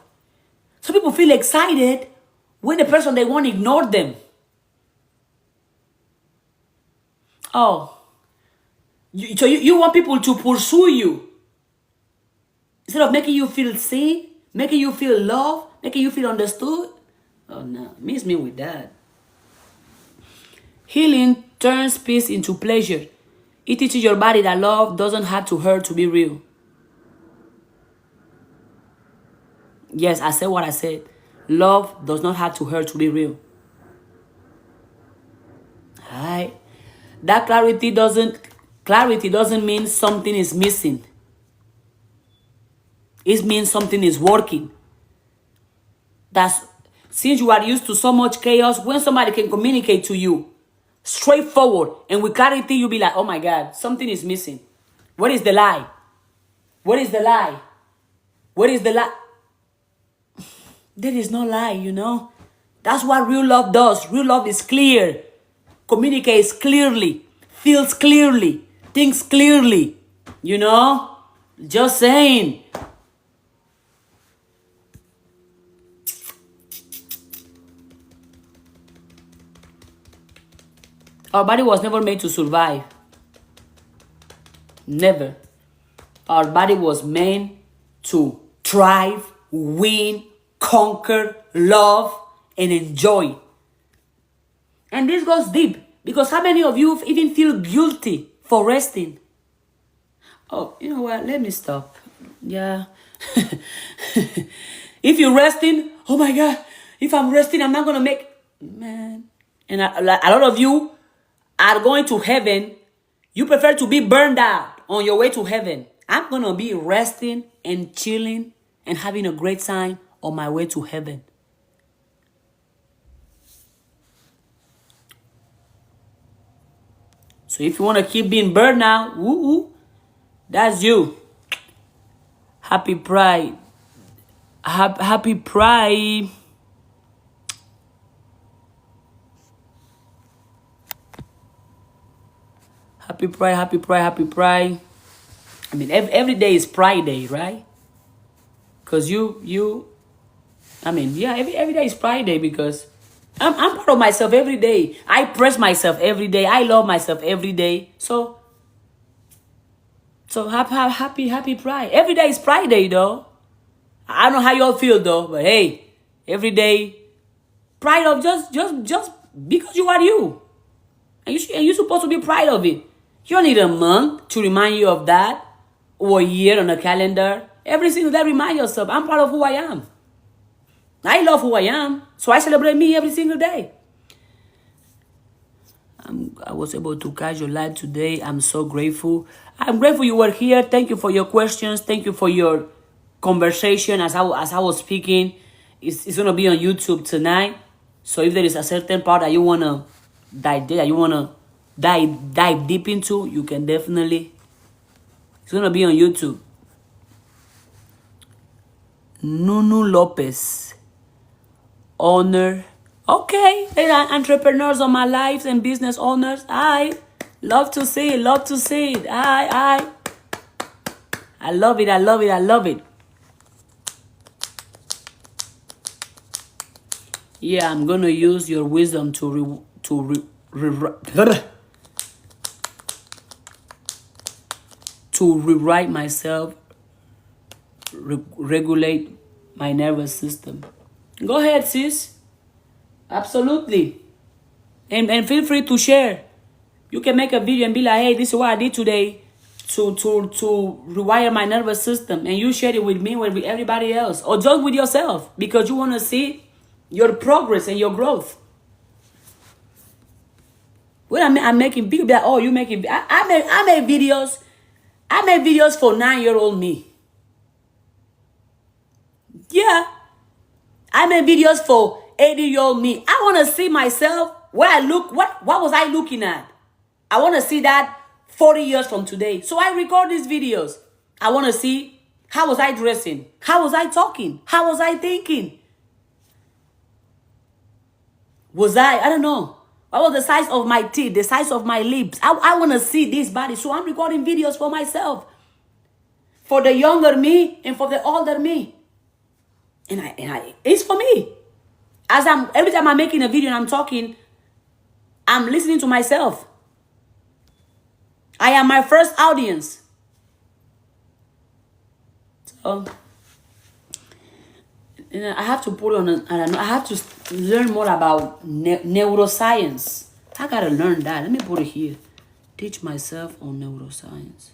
Some people feel excited when the person they want ignored them. Oh, so you want people to pursue you instead of making you feel seen, making you feel loved, making you feel understood? Oh no, miss me with that. Healing turns peace into pleasure. It teaches your body that love doesn't have to hurt to be real. Yes, I said what I said. Love does not have to hurt to be real. Alright? That clarity doesn't mean something is missing. It means something is working. That's since you are used to so much chaos, when somebody can communicate to you straightforward and with clarity, you'll be like, oh my God, something is missing. What is the lie? What is the lie? What is the lie? There is no lie, you know. That's what real love does. Real love is clear, communicates clearly, feels clearly, thinks clearly, you know. Just saying. Our body was never made to survive. Never. Our body was meant to thrive, win, conquer, love, and enjoy. And this goes deep because how many of you even feel guilty for resting? Oh, you know what? Let me stop. Yeah. If you're resting, oh my God, if I'm resting, I'm not going to make... Man. And a lot of you are going to heaven. You prefer to be burned out on your way to heaven. I'm going to be resting and chilling and having a great time on my way to heaven. So if you want to keep being burned out, woo-woo, that's you. Happy Pride. Happy Pride. Happy Pride, happy Pride, happy Pride. I mean, every day is Pride Day, right? Because I mean, yeah, every day is Pride Day because I'm proud of myself every day. I praise myself every day. I love myself every day. So happy Pride. Every day is Pride Day, though. I don't know how y'all feel, though, but hey, every day, pride of just because you are you. And you're supposed to be proud of it. You don't need a month to remind you of that or a year on a calendar. Every single day, remind yourself, I'm proud of who I am. I love who I am, so I celebrate me every single day. I was able to catch your live today. I'm so grateful. I'm grateful you were here. Thank you for your questions. Thank you for your conversation as I was speaking. It's going to be on YouTube tonight. So if there is a certain part that you want to dive deep into, you can definitely. It's going to be on YouTube. Nunu Lopez. Owner. Okay. There are entrepreneurs on my lives and business owners. I love to see it. Love to see it. I love it. I love it. I love it. Yeah, I'm going to use your wisdom to rewrite myself, regulate my nervous system. Go ahead, sis. Absolutely. And feel free to share. You can make a video and be like, hey, this is what I did today. to rewire my nervous system, and you share it with me, with everybody else, or just with yourself, because you want to see your progress and your growth. When I'm making people be like, oh, you making, I make videos. I make videos for 9-year-old me. Yeah. I make videos for 80-year-old me. I want to see myself where I look. What was I looking at? I want to see that 40 years from today. So I record these videos. I want to see, how was I dressing? How was I talking? How was I thinking? I don't know. What was the size of my teeth? The size of my lips? I want to see this body. So I'm recording videos for myself. For the younger me and for the older me. And it's for me. Every time I'm making a video and I'm talking, I'm listening to myself. I am my first audience. So I have to put on I have to learn more about neuroscience. I gotta learn that. Let me put it here. Teach myself on neuroscience.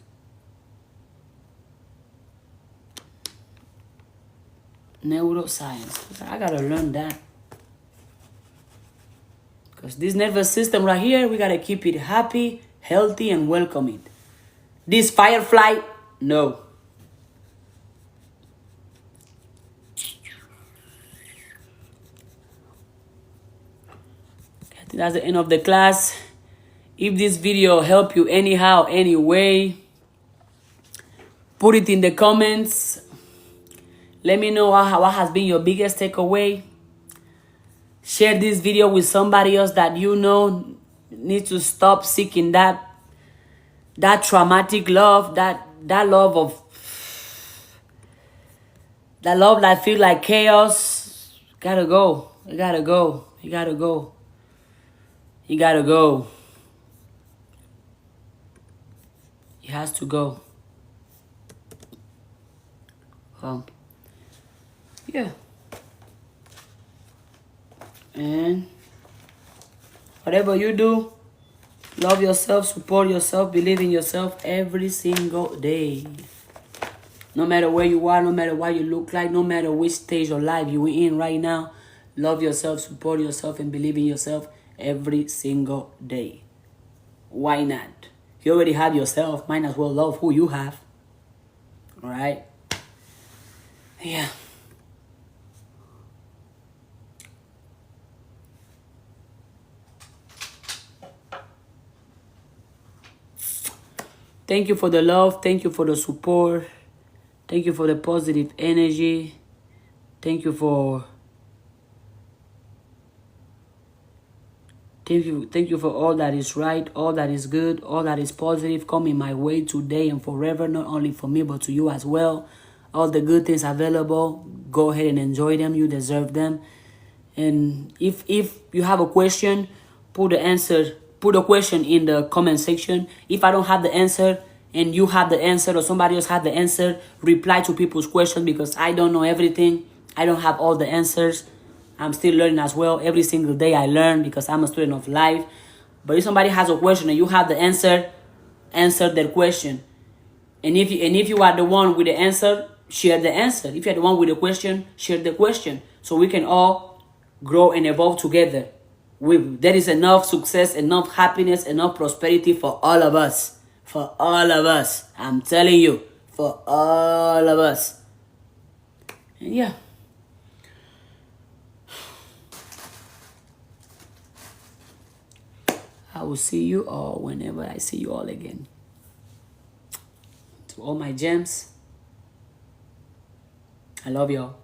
Neuroscience. I gotta learn that. Because this nervous system right here, we gotta keep it happy, healthy, and welcoming. This firefly, no. I think that's the end of the class. If this video helped you anyhow, anyway, put it in the comments. Let me know what has been your biggest takeaway. Share this video with somebody else that you know needs to stop seeking that traumatic love, that love that feels like chaos. Gotta go. You gotta go. You gotta go. You gotta go. It has to go. Yeah. And whatever you do, love yourself, support yourself, believe in yourself every single day. No matter where you are, no matter what you look like, no matter which stage of life you're in right now, love yourself, support yourself, and believe in yourself every single day. Why not? You already have yourself. Might as well love who you have. All right? Yeah. Thank you for the love. Thank you for the support. Thank you for the positive energy. Thank you for all that is right, all that is good, all that is positive coming my way today and forever, not only for me but to you as well. All the good things available, go ahead and enjoy them. You deserve them. And if you have a question, put the question in the comment section. If I don't have the answer and you have the answer, or somebody else has the answer, reply to people's questions, because I don't know everything. I don't have all the answers. I'm still learning as well. Every single day I learn, because I'm a student of life. But if somebody has a question and you have the answer, answer their question. And if you are the one with the answer, share the answer. If you're the one with the question, share the question, so we can all grow and evolve together. There is enough success, enough happiness, enough prosperity for all of us. For all of us. I'm telling you, for all of us. And yeah. I will see you all whenever I see you all again. To all my gems, I love y'all.